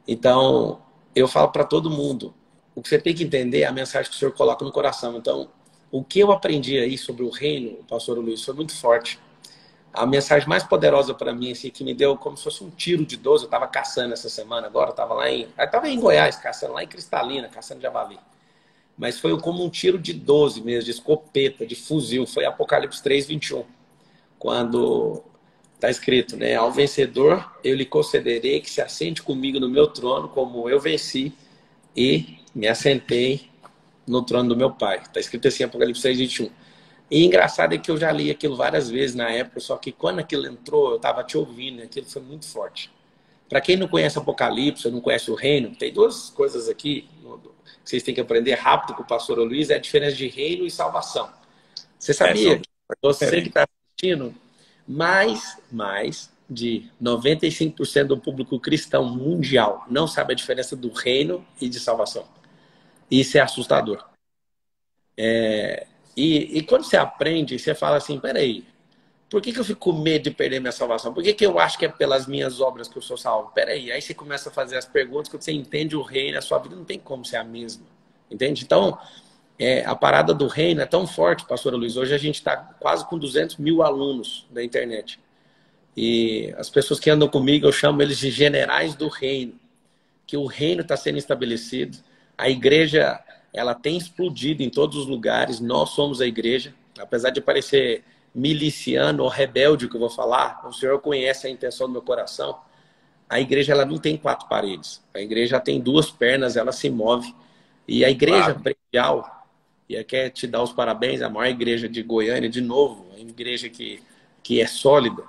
Então, eu falo para todo mundo, o que você tem que entender é a mensagem que o Senhor coloca no coração. Então, o que eu aprendi aí sobre o reino, pastor Luiz, foi muito forte. A mensagem mais poderosa para mim, assim, que me deu como se fosse um tiro de 12, eu estava caçando essa semana agora, eu estava em Goiás, caçando lá em Cristalina, caçando javali. Mas foi como um tiro de 12 mesmo, de escopeta, de fuzil. Foi Apocalipse 3:21. Quando está escrito, né? Ao vencedor, eu lhe concederei que se assente comigo no meu trono, como eu venci e me assentei no trono do meu pai. Está escrito assim, Apocalipse 3:21. E engraçado é que eu já li aquilo várias vezes na época, só que quando aquilo entrou, eu estava te ouvindo, e aquilo foi muito forte. Para quem não conhece Apocalipse, não conhece o reino, tem 2 coisas aqui que vocês têm que aprender rápido com o pastor Luiz, é a diferença de reino e salvação. Você sabia que você que está assistindo, mais de 95% do público cristão mundial não sabe a diferença do reino e de salvação. Isso é assustador. E quando você aprende, você fala assim, peraí, por que eu fico com medo de perder minha salvação? Por que eu acho que é pelas minhas obras que eu sou salvo? Peraí, aí você começa a fazer as perguntas, quando você entende o reino, a sua vida não tem como ser a mesma. Entende? Então, a parada do reino é tão forte, pastor Luiz. Hoje a gente está quase com 200 mil alunos da internet. E as pessoas que andam comigo, eu chamo eles de generais do reino. Que o reino está sendo estabelecido. A igreja, ela tem explodido em todos os lugares. Nós somos a igreja. Apesar de parecer miliciano ou rebelde, que eu vou falar, o senhor conhece a intenção do meu coração. A igreja, ela não tem 4 paredes. A igreja tem 2 pernas, ela se move. E a igreja predial, e eu quero te dar os parabéns, a maior igreja de Goiânia, de novo, a igreja que é sólida.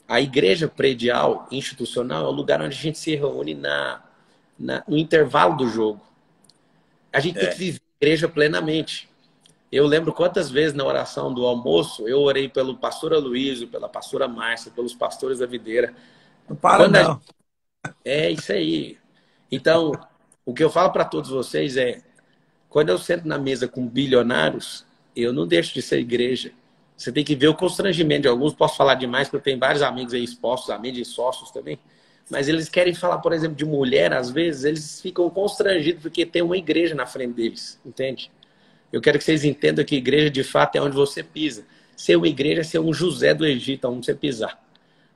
A igreja predial, institucional, é o lugar onde a gente se reúne no intervalo do jogo. A gente tem que viver a igreja plenamente. Eu lembro quantas vezes na oração do almoço eu orei pelo pastor Aloysio, pela pastora Márcia, pelos pastores da videira. Não para, Quando a não. É isso aí. Então, o que eu falo para todos vocês é, quando eu sento na mesa com bilionários, eu não deixo de ser igreja. Você tem que ver o constrangimento de alguns. Posso falar demais, porque eu tenho vários amigos aí expostos, amigos e sócios também. Mas eles querem falar, por exemplo, de mulher, às vezes, eles ficam constrangidos porque tem uma igreja na frente deles, entende? Eu quero que vocês entendam que igreja, de fato, é onde você pisa. Ser uma igreja é ser um José do Egito, onde você pisar.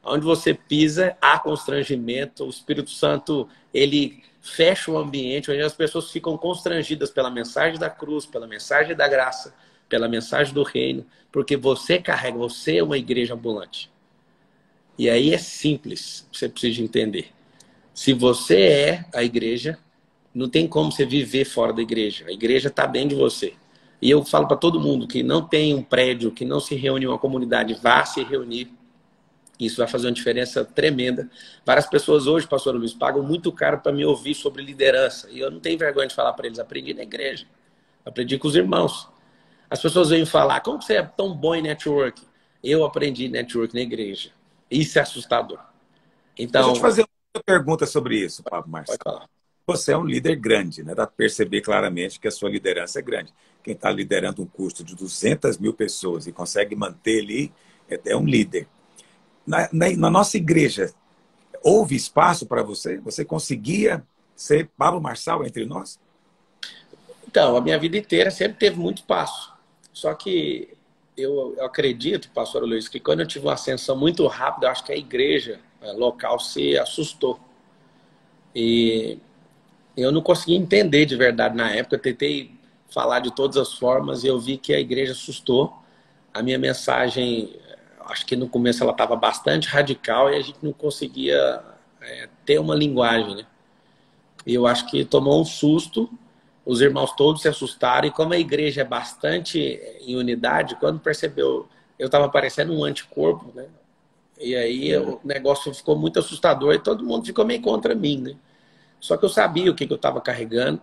Onde você pisa, há constrangimento. O Espírito Santo, ele fecha o ambiente, onde as pessoas ficam constrangidas pela mensagem da cruz, pela mensagem da graça, pela mensagem do reino, porque você carrega, você é uma igreja ambulante. E aí é simples, você precisa entender. Se você é a igreja, não tem como você viver fora da igreja. A igreja está dentro de você. E eu falo para todo mundo que não tem um prédio, que não se reúne uma comunidade, vá se reunir. Isso vai fazer uma diferença tremenda. Várias pessoas hoje, pastor Luiz, pagam muito caro para me ouvir sobre liderança. E eu não tenho vergonha de falar para eles. Aprendi na igreja. Aprendi com os irmãos. As pessoas vêm falar, como você é tão bom em network? Eu aprendi network na igreja. Isso é assustador. Deixa eu te Então, fazer uma pergunta sobre isso, Pablo pode Marçal. falar. Você é um líder grande, né? Dá para perceber claramente que a sua liderança é grande. Quem está liderando um curso de 200 mil pessoas e consegue manter ali é um líder. Na nossa igreja, houve espaço para você? Você conseguia ser Pablo Marçal entre nós? Então, a minha vida inteira sempre teve muito espaço. Só que eu acredito, pastor Luiz, que quando eu tive uma ascensão muito rápida, eu acho que a igreja local se assustou. E eu não consegui entender de verdade na época. Eu tentei falar de todas as formas e eu vi que a igreja assustou. A minha mensagem, acho que no começo ela estava bastante radical e a gente não conseguia ter uma linguagem, né? E eu acho que tomou um susto, os irmãos todos se assustaram, e como a igreja é bastante em unidade, quando percebeu, eu estava parecendo um anticorpo, né? E aí o negócio ficou muito assustador e todo mundo ficou meio contra mim, né? Só que eu sabia o que eu estava carregando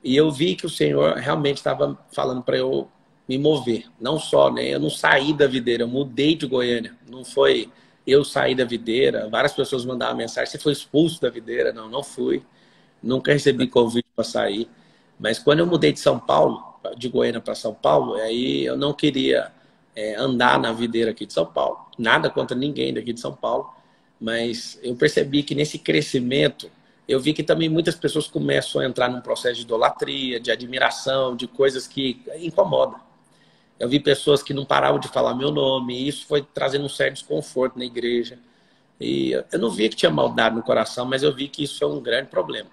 e eu vi que o Senhor realmente estava falando para eu me mover. Não só, né? Eu não saí da videira, eu mudei de Goiânia. Não foi eu sair da videira. Várias pessoas mandavam mensagem, você foi expulso da videira. Não, não fui. Nunca recebi convite para sair. Mas quando eu mudei de São Paulo, de Goiânia para São Paulo, aí eu não queria andar na videira aqui de São Paulo. Nada contra ninguém daqui de São Paulo. Mas eu percebi que nesse crescimento, eu vi que também muitas pessoas começam a entrar num processo de idolatria, de admiração, de coisas que incomodam. Eu vi pessoas que não paravam de falar meu nome, e isso foi trazendo um certo desconforto na igreja. E eu não via que tinha maldade no coração, mas eu vi que isso é um grande problema.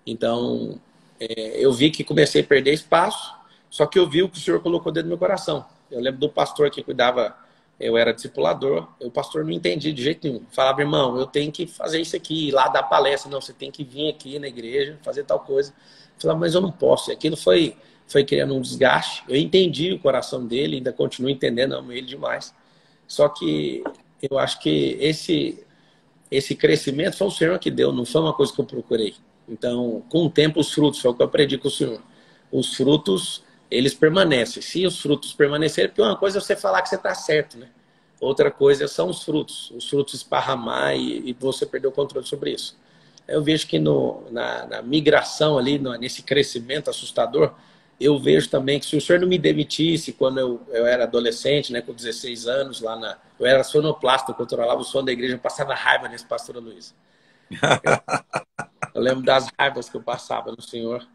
Então, eu vi que comecei a perder espaço, só que eu vi o que o Senhor colocou dentro do meu coração. Eu lembro do pastor que cuidava, eu era discipulador, o pastor não entendia de jeito nenhum. Falava, irmão, eu tenho que fazer isso aqui, ir lá dar palestra. Não, você tem que vir aqui na igreja, fazer tal coisa. Eu falava, mas eu não posso. E aquilo foi criando um desgaste. Eu entendi o coração dele, ainda continuo entendendo, amo ele demais. Só que eu acho que esse crescimento foi o Senhor que deu, não foi uma coisa que eu procurei. Então, com o tempo, os frutos, foi o que eu aprendi com o Senhor. Os frutos, eles permanecem. Se os frutos permanecerem, porque uma coisa é você falar que você está certo, né? Outra coisa são os frutos esparramar e você perder o controle sobre isso. Eu vejo que na migração ali, nesse crescimento assustador, eu vejo também que se o senhor não me demitisse quando eu era adolescente, né, com 16 anos, eu era sonoplasta, eu controlava o som da igreja, eu passava raiva nesse pastor Luiz. Eu lembro das raivas que eu passava no Senhor.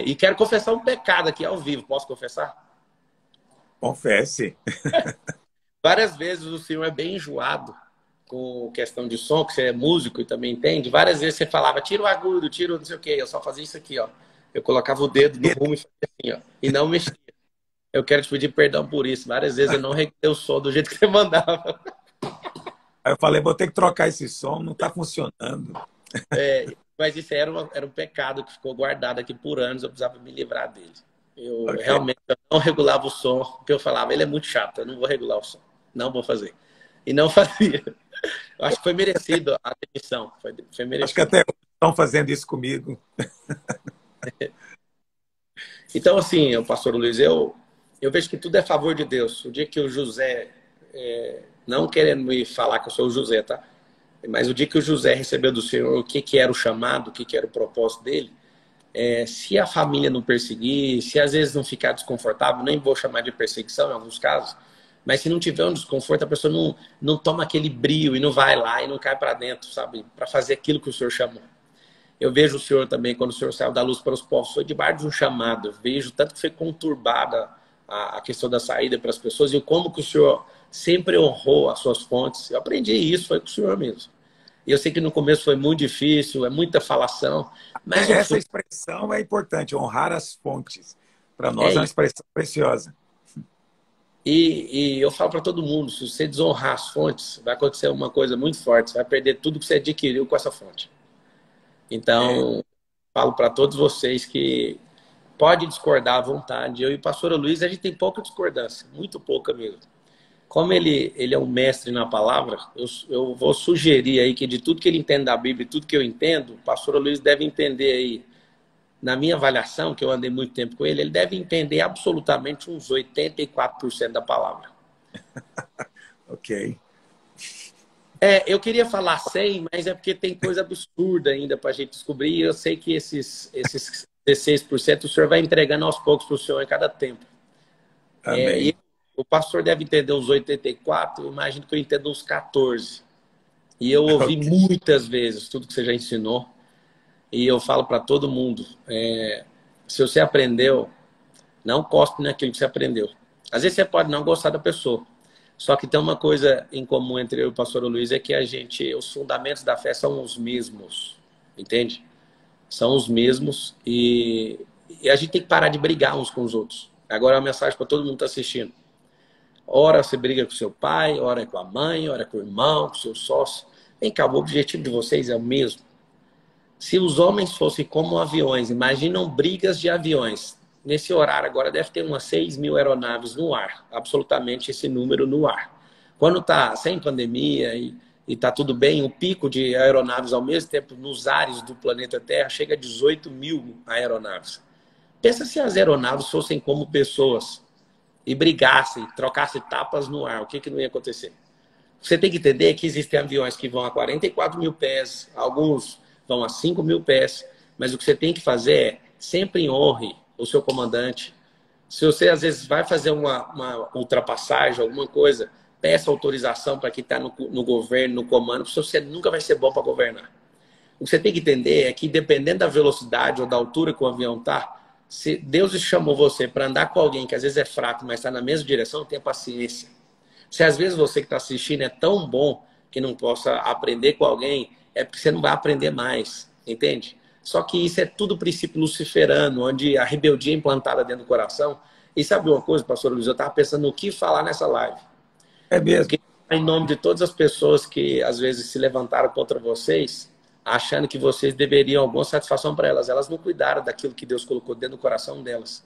E quero confessar um pecado aqui ao vivo. Posso confessar? Confesse. Várias vezes o Senhor é bem enjoado com questão de som, que você é músico e também entende. Várias vezes você falava, tira o agudo, tira o não sei o quê. Eu só fazia isso aqui, ó. Eu colocava o dedo no rumo e fazia assim, ó. E não mexia. Eu quero te pedir perdão por isso. Várias vezes eu não reglei o som do jeito que você mandava. Aí eu falei, vou ter que trocar esse som, não está funcionando. Mas isso era um pecado que ficou guardado aqui por anos. Eu precisava me livrar dele. Eu Ok. realmente não regulava o som, porque eu falava, ele é muito chato, eu não vou regular o som. Não vou fazer. E não fazia. Eu acho que foi merecido a demissão. Foi Acho que merecido. até hoje estão fazendo isso comigo. Então, assim, o pastor Luiz, eu vejo que tudo é a favor de Deus. O dia que o José, não querendo me falar que eu sou o José, tá? Mas o dia que o José recebeu do Senhor o que era o chamado, o que era o propósito dele, se a família não perseguir, se às vezes não ficar desconfortável, nem vou chamar de perseguição em alguns casos, mas se não tiver um desconforto, a pessoa não toma aquele brio e não vai lá e não cai para dentro, sabe? Para fazer aquilo que o Senhor chamou. Eu vejo o Senhor também, quando o Senhor saiu da luz para os povos, foi debaixo de um chamado. Eu vejo tanto que foi conturbada a questão da saída para as pessoas e como que o Senhor sempre honrou as suas fontes. Eu aprendi isso, foi com o Senhor mesmo. E eu sei que no começo foi muito difícil, é muita falação, mas o Essa fruto expressão é importante, honrar as fontes. Para é nós é uma isso. expressão preciosa. E eu falo para todo mundo, se você desonrar as fontes, vai acontecer uma coisa muito forte, você vai perder tudo que você adquiriu com essa fonte. É, Então, falo para todos vocês que pode discordar à vontade. Eu e o pastor Luiz, a gente tem pouca discordância, muito pouca mesmo. Como ele é um mestre na palavra, eu vou sugerir aí que de tudo que ele entende da Bíblia e tudo que eu entendo, o pastor Luiz deve entender aí, na minha avaliação, que eu andei muito tempo com ele deve entender absolutamente uns 84% da palavra. ok. Eu queria falar 100, mas é porque tem coisa absurda ainda para a gente descobrir. E eu sei que esses 16% o senhor vai entregando aos poucos para o senhor em cada tempo. E Amém. o pastor deve entender uns 84, eu imagino que eu entendo uns 14. E eu ouvi Ok. muitas vezes tudo que você já ensinou. E eu falo para todo mundo, se você aprendeu, não cospe naquilo que você aprendeu. Às vezes você pode não gostar da pessoa. Só que tem uma coisa em comum entre eu e o pastor Luiz, é que os fundamentos da fé são os mesmos. Entende? São os mesmos e a gente tem que parar de brigar uns com os outros. Agora é uma mensagem para todo mundo que está assistindo. Ora você briga com seu pai, ora com a mãe, ora com o irmão, com o seu sócio. Vem cá, o objetivo de vocês é o mesmo. Se os homens fossem como aviões, imaginam brigas de aviões. Nesse horário agora deve ter umas 6.000 aeronaves no ar. Absolutamente esse número no ar. Quando está sem pandemia e está tudo bem, o pico de aeronaves ao mesmo tempo nos ares do planeta Terra chega a 18.000 aeronaves. Pensa se as aeronaves fossem como pessoas e brigassem, trocassem tapas no ar, o que não ia acontecer? Você tem que entender que existem aviões que vão a 44.000 pés, alguns vão a 5.000 pés, mas o que você tem que fazer é sempre honre o seu comandante. Se você às vezes vai fazer uma ultrapassagem, alguma coisa, peça autorização para quem está no governo, no comando, porque você nunca vai ser bom para governar. O que você tem que entender é que, dependendo da velocidade ou da altura que o avião está, se Deus chamou você para andar com alguém que às vezes é fraco, mas está na mesma direção, tenha paciência. Se às vezes você que está assistindo é tão bom que não possa aprender com alguém, é porque você não vai aprender mais, entende? Só que isso é tudo princípio luciferano, onde a rebeldia é implantada dentro do coração. E sabe uma coisa, pastor Luiz? Eu estava pensando no que falar nessa live. É Eu mesmo. queria falar em nome de todas as pessoas que às vezes se levantaram contra vocês, achando que vocês deveriam alguma satisfação para elas. Elas não cuidaram daquilo que Deus colocou dentro do coração delas.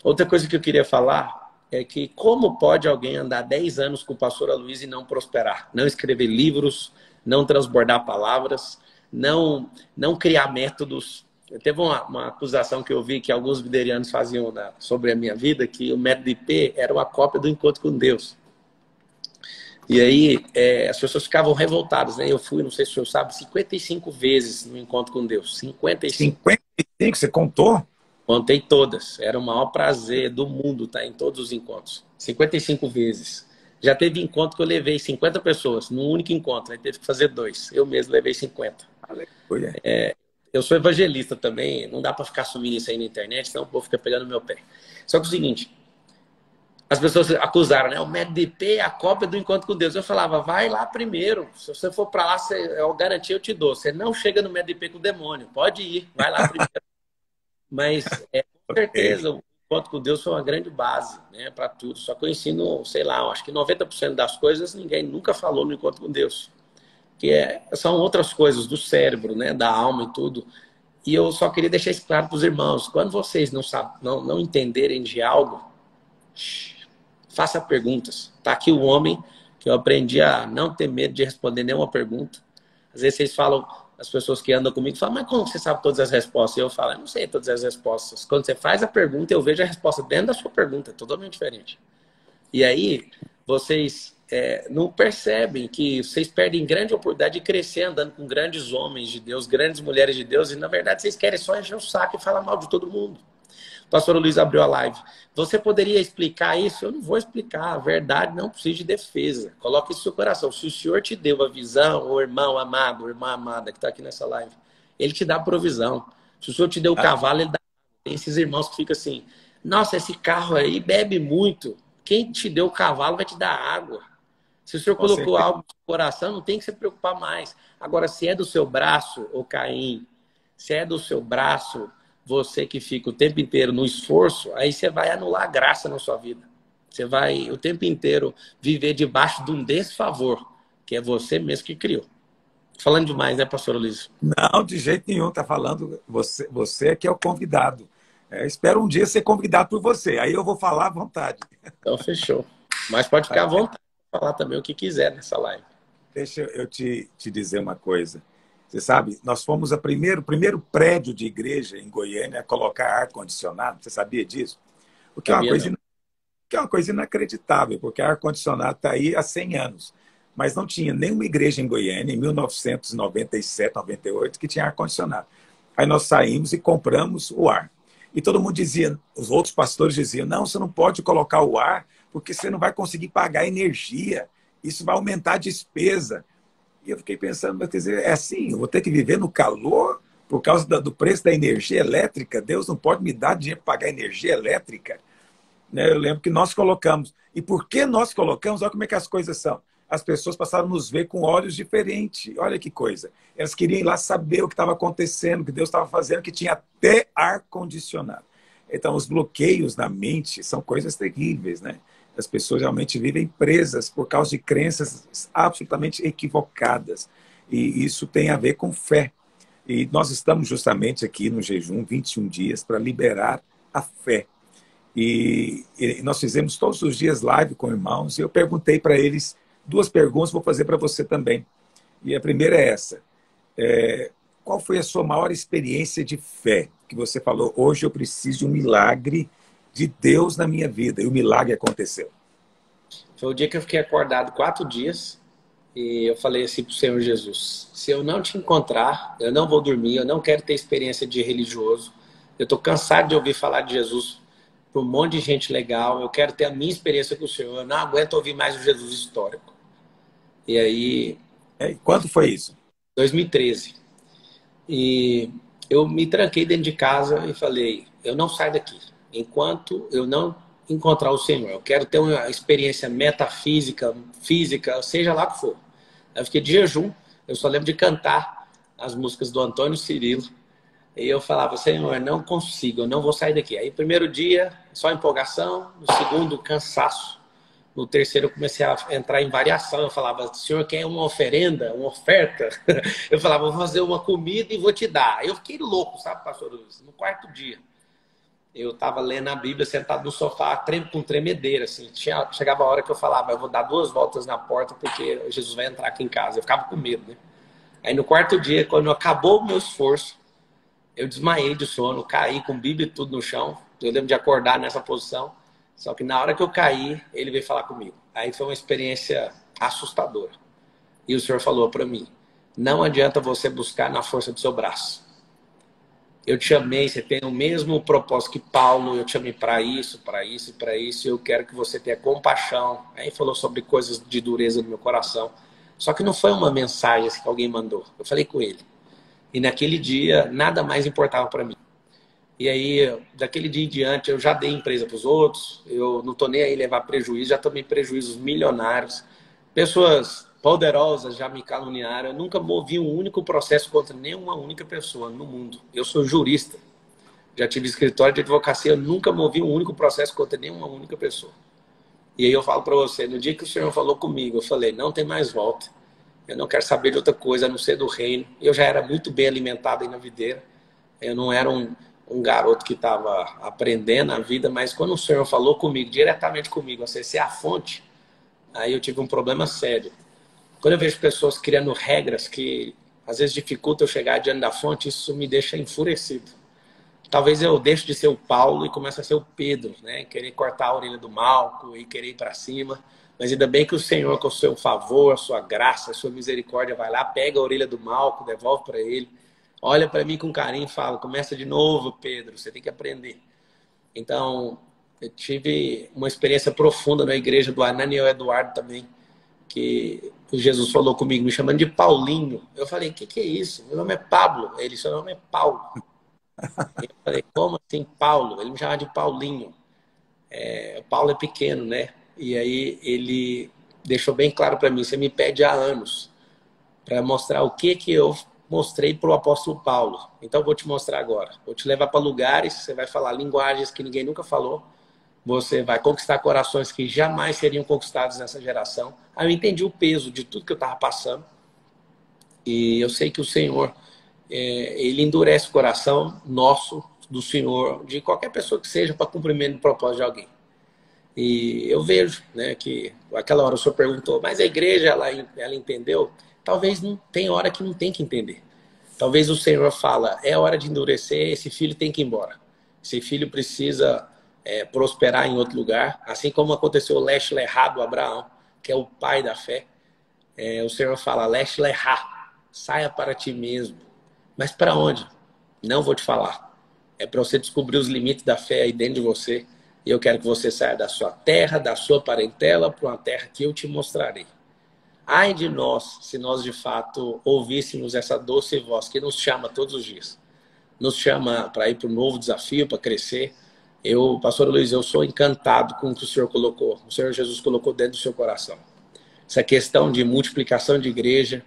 Outra coisa que eu queria falar é que como pode alguém andar 10 anos com o pastor Luiz e não prosperar? Não escrever livros, não transbordar palavras, não criar métodos. Teve uma acusação que eu vi que alguns viderianos faziam sobre a minha vida, que o método IP era uma cópia do encontro com Deus. E aí as pessoas ficavam revoltadas, né? Eu fui, não sei se o senhor sabe, 55 vezes no encontro com Deus. 55. 55, você contou? Contei todas. Era o maior prazer do mundo estar em todos os encontros. 55 vezes. Já teve encontro que eu levei 50 pessoas, num único encontro. Aí teve que fazer 2. Eu mesmo levei 50. Aleluia. Eu sou evangelista também. Não dá para ficar sumindo isso aí na internet, senão o povo fica pegando no meu pé. Só que é o seguinte, as pessoas acusaram, né? O método IP é a cópia do encontro com Deus. Eu falava, vai lá primeiro. Se você for para lá, eu garantia, eu te dou. Você não chega no método IP com o demônio. Pode ir, vai lá primeiro. Mas, com Ok. certeza, o encontro com Deus foi uma grande base, né, para tudo. Só que eu ensino, sei lá, acho que 90% das coisas ninguém nunca falou no encontro com Deus. Que são outras coisas do cérebro, né, da alma e tudo. E eu só queria deixar isso claro para os irmãos. Quando vocês não entenderem de algo, faça perguntas. Está aqui o homem que eu aprendi a não ter medo de responder nenhuma pergunta. Às vezes vocês falam, as pessoas que andam comigo falam, mas como você sabe todas as respostas? E eu falo, eu não sei todas as respostas. Quando você faz a pergunta, eu vejo a resposta dentro da sua pergunta, é totalmente diferente. E aí, vocês não percebem que vocês perdem grande oportunidade de crescer andando com grandes homens de Deus, grandes mulheres de Deus, e na verdade vocês querem só encher o saco e falar mal de todo mundo. O pastor Luiz abriu a live. Você poderia explicar isso? Eu não vou explicar. A verdade não precisa de defesa. Coloque isso no seu coração. Se o Senhor te deu a visão, o irmão amado, a irmã amada que está aqui nessa live, Ele te dá provisão. Se o Senhor te deu o cavalo, Ele dá. Tem esses irmãos que ficam assim, nossa, esse carro aí bebe muito. Quem te deu o cavalo vai te dar água. Se o Senhor colocou algo no seu coração, não tem que se preocupar mais. Agora, se é do seu braço, ô Caim, se é do seu braço, você que fica o tempo inteiro no esforço, aí você vai anular a graça na sua vida. Você vai o tempo inteiro viver debaixo de um desfavor, que é você mesmo que criou. Falando demais, né, pastor Luiz? Não, de jeito nenhum. Tá falando, você é que é o convidado. Espero um dia ser convidado por você. Aí eu vou falar à vontade. Então, fechou. Mas pode ficar à vontade para falar também o que quiser nessa live. Deixa eu te dizer uma coisa. Você sabe, nós fomos o primeiro prédio de igreja em Goiânia a colocar ar-condicionado. Você sabia disso? O que é uma coisa inacreditável, porque ar-condicionado está aí há 100 anos. Mas não tinha nenhuma igreja em Goiânia, em 1997, 98, que tinha ar-condicionado. Aí nós saímos e compramos o ar. E todo mundo dizia, os outros pastores diziam, não, você não pode colocar o ar, porque você não vai conseguir pagar energia. Isso vai aumentar a despesa. E eu fiquei pensando, quer dizer, é assim, eu vou ter que viver no calor por causa do preço da energia elétrica? Deus não pode me dar dinheiro para pagar energia elétrica? Né? Eu lembro que nós colocamos. E por que nós colocamos? Olha como é que as coisas são. As pessoas passaram a nos ver com olhos diferentes. Olha que coisa. Elas queriam ir lá saber o que estava acontecendo, o que Deus estava fazendo, que tinha até ar-condicionado. Então, os bloqueios na mente são coisas terríveis, né? As pessoas realmente vivem presas por causa de crenças absolutamente equivocadas. E isso tem a ver com fé. E nós estamos justamente aqui no jejum 21 dias para liberar a fé. E nós fizemos todos os dias live com irmãos e eu perguntei para eles 2 perguntas, vou fazer para você também. E a primeira é essa. Qual foi a sua maior experiência de fé? Que você falou, hoje eu preciso de um milagre de Deus na minha vida. E o milagre aconteceu. Foi o dia que eu fiquei acordado 4 dias e eu falei assim para o Senhor Jesus, se eu não te encontrar, eu não vou dormir, eu não quero ter experiência de religioso. Eu estou cansado de ouvir falar de Jesus para um monte de gente legal. Eu quero ter a minha experiência com o Senhor. Eu não aguento ouvir mais o Jesus histórico. E aí... Quando foi isso? 2013. E eu me tranquei dentro de casa e falei, eu não saio daqui enquanto eu não encontrar o Senhor. Eu quero ter uma experiência metafísica, física, seja lá o que for. Eu fiquei de jejum, eu só lembro de cantar as músicas do Antônio Cirilo. E eu falava, Senhor, eu não consigo, eu não vou sair daqui. Aí, primeiro dia, só empolgação. No segundo, cansaço. No terceiro, eu comecei a entrar em variação. Eu falava, Senhor, quer uma oferenda, uma oferta? Eu falava, vou fazer uma comida e vou te dar. Eu fiquei louco, sabe, pastor Luiz? No 4º dia, eu estava lendo a Bíblia, sentado no sofá, com tremedeira. Assim. Chegava a hora que eu falava, eu vou dar 2 voltas na porta porque Jesus vai entrar aqui em casa. Eu ficava com medo, né? Aí, no 4º dia, quando acabou o meu esforço, eu desmaiei de sono, caí com Bíblia e tudo no chão. Eu lembro de acordar nessa posição. Só que na hora que eu caí, ele veio falar comigo. Aí foi uma experiência assustadora. E o Senhor falou para mim, não adianta você buscar na força do seu braço. Eu te chamei, você tem o mesmo propósito que Paulo, eu te chamei para isso, para isso e para isso. E eu quero que você tenha compaixão. Aí falou sobre coisas de dureza no meu coração. Só que não foi uma mensagem que alguém mandou. Eu falei com ele. E naquele dia, nada mais importava para mim. E aí, daquele dia em diante, eu já dei empresa para os outros. Eu não estou nem aí levar prejuízo. Já tomei prejuízos milionários. Pessoas poderosas já me caluniaram. Eu nunca movi um único processo contra nenhuma única pessoa no mundo. Eu sou jurista. Já tive escritório de advocacia. Eu nunca movi um único processo contra nenhuma única pessoa. E aí eu falo para você, no dia que o Senhor falou comigo, eu falei, não tem mais volta. Eu não quero saber de outra coisa, a não ser do reino. Eu já era muito bem alimentado aí na videira. Eu não era um garoto que estava aprendendo a vida, mas quando o Senhor falou comigo, diretamente comigo, acessei a fonte, aí eu tive um problema sério. Quando eu vejo pessoas criando regras que às vezes dificultam eu chegar diante da fonte, isso me deixa enfurecido. talvez eu deixe de ser o Paulo e comece a ser o Pedro, né? Querer cortar a orelha do Malco e querer ir para cima. Mas ainda bem que o Senhor, com o seu favor, a sua graça, a sua misericórdia, vai lá, pega a orelha do Malco, devolve para ele, olha para mim com carinho e fala: começa de novo, Pedro, você tem que aprender. Então, eu tive uma experiência profunda na igreja do Ananiel Eduardo também, que o Jesus falou comigo, me chamando de Paulinho. Eu falei: que é isso? Meu nome é Pablo. Ele: seu nome é Paulo. Eu falei: como assim, Paulo? Ele me chamava de Paulinho. Paulo é pequeno, né? E aí ele deixou bem claro para mim: você me pede há anos para mostrar o que eu mostrei para o apóstolo Paulo. Então eu vou te mostrar agora. Vou te levar para lugares, você vai falar linguagens que ninguém nunca falou, você vai conquistar corações que jamais seriam conquistados nessa geração. Aí eu entendi o peso de tudo que eu estava passando. E eu sei que o Senhor, ele endurece o coração nosso, do Senhor, de qualquer pessoa que seja, para cumprimento do propósito de alguém. E eu vejo, né, que aquela hora o senhor perguntou, mas a igreja, ela entendeu? Talvez não tem hora que não tem que entender. Talvez o Senhor fala: é hora de endurecer, esse filho tem que ir embora. Esse filho precisa prosperar em outro lugar. Assim como aconteceu o Lech Lechá do Abraão, que é o pai da fé. O Senhor fala: Lech Lechá, saia para ti mesmo. Mas para onde? Não vou te falar. É para você descobrir os limites da fé aí dentro de você. E eu quero que você saia da sua terra, da sua parentela, para uma terra que eu te mostrarei. Ai de nós, se nós de fato ouvíssemos essa doce voz que nos chama todos os dias. Nos chama para ir para um novo desafio, para crescer. Pastor Luiz, eu sou encantado com o que o Senhor colocou, o Senhor Jesus colocou dentro do seu coração. Essa questão de multiplicação de igreja,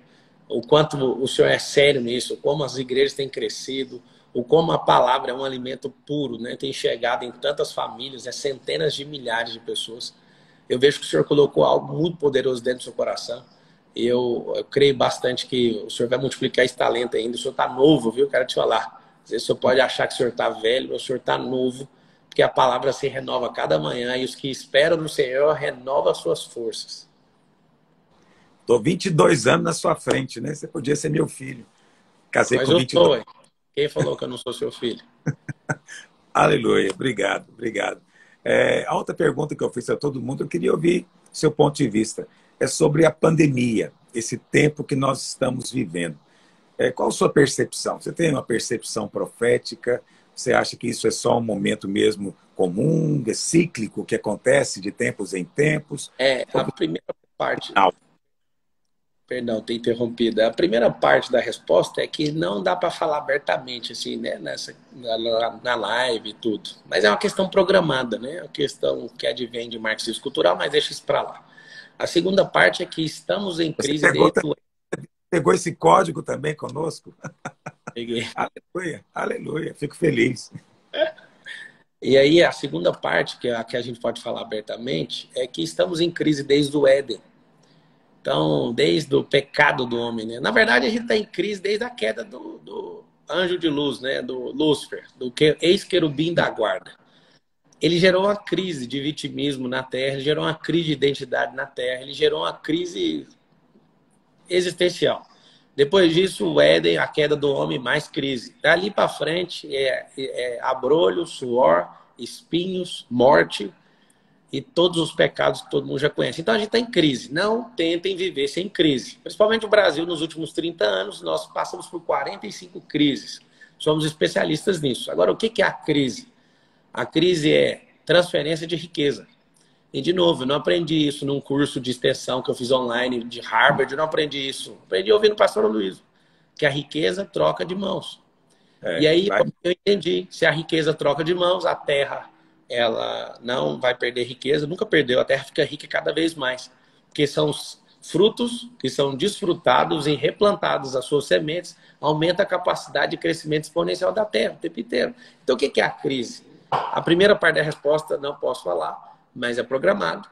o quanto o Senhor é sério nisso, como as igrejas têm crescido, o como a palavra é um alimento puro, né? Tem chegado em tantas famílias, centenas de milhares de pessoas. Eu vejo que o Senhor colocou algo muito poderoso dentro do seu coração. E eu creio bastante que o Senhor vai multiplicar esse talento ainda. O Senhor está novo, viu? Quero te falar. Às vezes o senhor pode achar que o Senhor está velho, mas o Senhor está novo, porque a palavra se renova cada manhã e os que esperam no Senhor renovam as suas forças. Estou 22 anos na sua frente, né? Você podia ser meu filho. Casei Mas com eu 22. sou. Quem falou que eu não sou seu filho? Aleluia, obrigado, obrigado. A outra pergunta que eu fiz a todo mundo, eu queria ouvir seu ponto de vista. É sobre a pandemia, esse tempo que nós estamos vivendo. Qual a sua percepção? Você tem uma percepção profética? Você acha que isso é só um momento mesmo comum, cíclico, que acontece de tempos em tempos? A primeira parte... Perdão, ter interrompido. A primeira parte da resposta é que não dá para falar abertamente, assim, né, na live e tudo. Mas é uma questão programada, né? É uma questão que advém de marxismo cultural, mas deixa isso para lá. A segunda parte é que estamos em crise Pegou esse código também conosco? Peguei. Aleluia, aleluia, fico feliz. E aí a segunda parte, que é a que a gente pode falar abertamente, é que estamos em crise desde o Éden. Então, desde o pecado do homem, né? Na verdade, a gente está em crise desde a queda do anjo de luz, né? Do Lúcifer, do ex-querubim da guarda. Ele gerou uma crise de vitimismo na Terra, ele gerou uma crise de identidade na Terra, ele gerou uma crise existencial. Depois disso, o Éden, a queda do homem, mais crise. Dali para frente, abrolho, suor, espinhos, morte e todos os pecados que todo mundo já conhece. Então a gente está em crise. Não tentem viver sem crise. Principalmente o Brasil, nos últimos 30 anos, nós passamos por 45 crises. Somos especialistas nisso. Agora, o que é a crise? A crise é transferência de riqueza. E, de novo, eu não aprendi isso num curso de extensão que eu fiz online de Harvard. Eu não aprendi isso. Aprendi ouvindo o pastor Luiz, que a riqueza troca de mãos. E aí eu entendi. Se a riqueza troca de mãos, a terra ela não vai perder riqueza, nunca perdeu, a terra fica rica cada vez mais, porque são os frutos que são desfrutados e replantados as suas sementes, aumenta a capacidade de crescimento exponencial da terra o tempo inteiro. Então o que é a crise? A primeira parte da resposta não posso falar, mas é programado,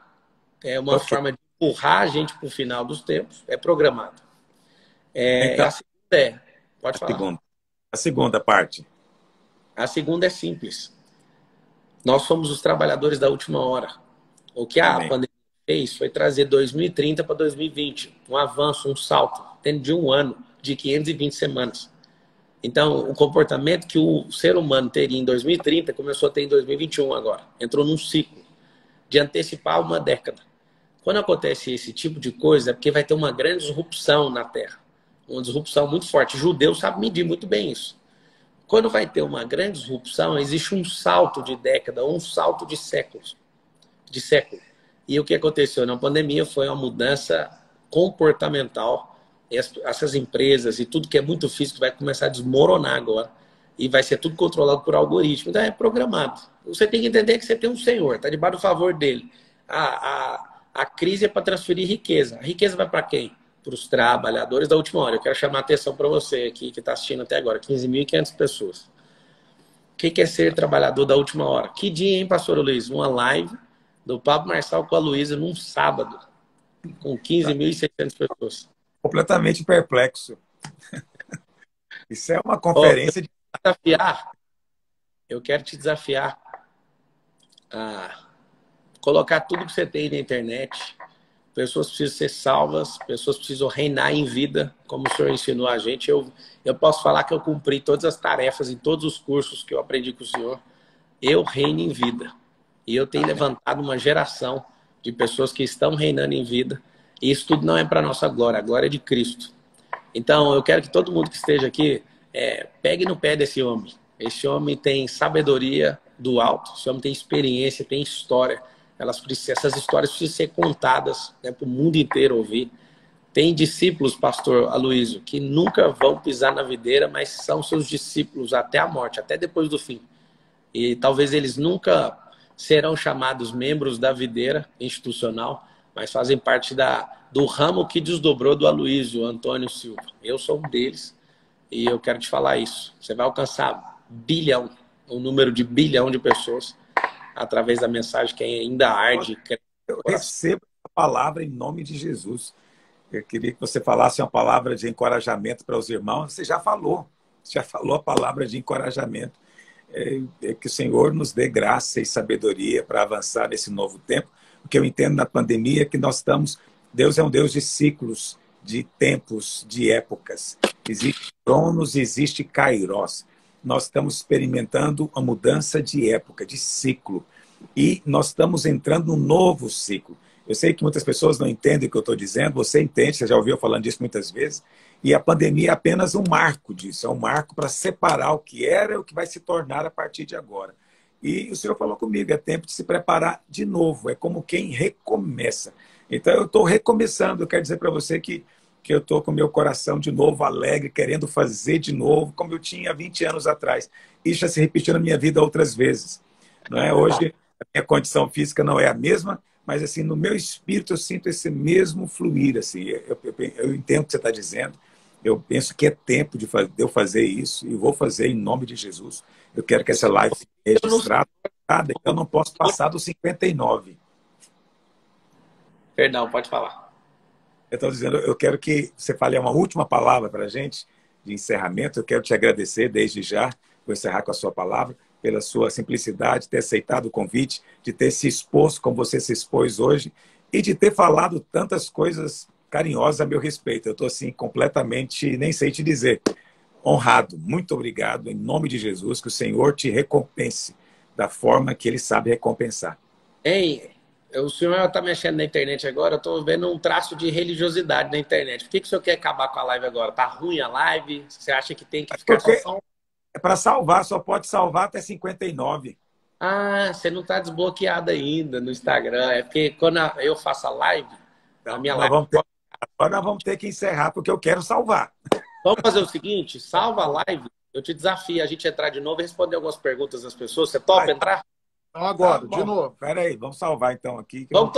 é uma forma de empurrar a gente para o final dos tempos, é programado. Então, a segunda pode falar. A segunda parte. A segunda é simples. Nós somos os trabalhadores da última hora. O que a pandemia fez foi trazer 2030 para 2020. Um avanço, um salto, dentro de um ano, de 520 semanas. Então, o comportamento que o ser humano teria em 2030 começou a ter em 2021 agora. Entrou num ciclo de antecipar uma década. Quando acontece esse tipo de coisa, é porque vai ter uma grande disrupção na Terra. Uma disrupção muito forte. O judeu sabe medir muito bem isso. Quando vai ter uma grande disrupção, existe um salto de década, um salto de séculos. De século. E o que aconteceu na pandemia foi uma mudança comportamental. Essas empresas e tudo que é muito físico vai começar a desmoronar agora. E vai ser tudo controlado por algoritmo. Então é programado. Você tem que entender que você tem um senhor, está debaixo do favor dele. A crise é para transferir riqueza. A riqueza vai para quem? Para os trabalhadores da última hora. Eu quero chamar a atenção para você aqui que está assistindo até agora. 15.500 pessoas. O que é ser trabalhador da última hora? Que dia, hein, pastor Luiz? Uma live do Papo Marçal com a Luísa num sábado. Com 15.600 pessoas. Completamente perplexo. Isso é uma conferência de... Eu quero te desafiar a colocar tudo que você tem na internet. Pessoas precisam ser salvas, pessoas precisam reinar em vida, como o Senhor ensinou a gente. Eu posso falar que eu cumpri todas as tarefas em todos os cursos que eu aprendi com o Senhor. Eu reino em vida. E eu tenho levantado uma geração de pessoas que estão reinando em vida. E isso tudo não é para a nossa glória, a glória é de Cristo. Então, eu quero que todo mundo que esteja aqui pegue no pé desse homem. Esse homem tem sabedoria do alto, esse homem tem experiência, tem história. Essas histórias precisam ser contadas, né, para o mundo inteiro ouvir. Tem discípulos, pastor Aloysio, que nunca vão pisar na videira, mas são seus discípulos até a morte, até depois do fim. E talvez eles nunca serão chamados membros da videira institucional, mas fazem parte do ramo que desdobrou do Aloysio, Antônio Silva. Eu sou um deles e eu quero te falar isso. Você vai alcançar um número de bilhão de pessoas através da mensagem que ainda arde. Eu recebo a palavra em nome de Jesus. Eu queria que você falasse uma palavra de encorajamento para os irmãos. Você já falou a palavra de encorajamento. Que o Senhor nos dê graça e sabedoria para avançar nesse novo tempo. O que eu entendo na pandemia é que Deus é um Deus de ciclos, de tempos, de épocas. Existe Cronos e existe Kairos. Nós estamos experimentando uma mudança de época, de ciclo. E nós estamos entrando num novo ciclo. Eu sei que muitas pessoas não entendem o que eu estou dizendo, você entende, você já ouviu falando disso muitas vezes, e a pandemia é apenas um marco disso, é um marco para separar o que era e o que vai se tornar a partir de agora. E o Senhor falou comigo, é tempo de se preparar de novo, é como quem recomeça. Então eu estou recomeçando, eu quero dizer para você que eu estou com o meu coração de novo alegre, querendo fazer de novo, como eu tinha 20 anos atrás. Isso já se repetiu na minha vida outras vezes. Não é? Hoje a minha condição física não é a mesma, mas assim, no meu espírito eu sinto esse mesmo fluir. Assim, eu entendo o que você está dizendo. Eu penso que é tempo de eu fazer isso e vou fazer em nome de Jesus. Eu quero que essa live seja registrada. Eu não posso passar dos 59. Perdão, pode falar. Eu estou dizendo, eu quero que você fale uma última palavra para a gente de encerramento. Eu quero te agradecer desde já, vou encerrar com a sua palavra, pela sua simplicidade, de ter aceitado o convite, de ter se exposto como você se expôs hoje e de ter falado tantas coisas carinhosas a meu respeito. Eu estou assim completamente, nem sei te dizer, honrado. Muito obrigado, em nome de Jesus, que o Senhor te recompense da forma que Ele sabe recompensar. Ei, o senhor está mexendo na internet agora, eu estou vendo um traço de religiosidade na internet. Por que o senhor quer acabar com a live agora? Tá ruim a live? Você acha que tem que ficar só... É para salvar, só pode salvar até 59. Ah, você não está desbloqueado ainda no Instagram. É porque quando eu faço a live, a minha live... Agora nós vamos ter que encerrar, porque eu quero salvar. Vamos fazer o seguinte, salva a live, eu te desafio a gente entrar de novo e responder algumas perguntas das pessoas. Você topa entrar? Então agora, de novo. Espera aí, vamos salvar então aqui. Vamos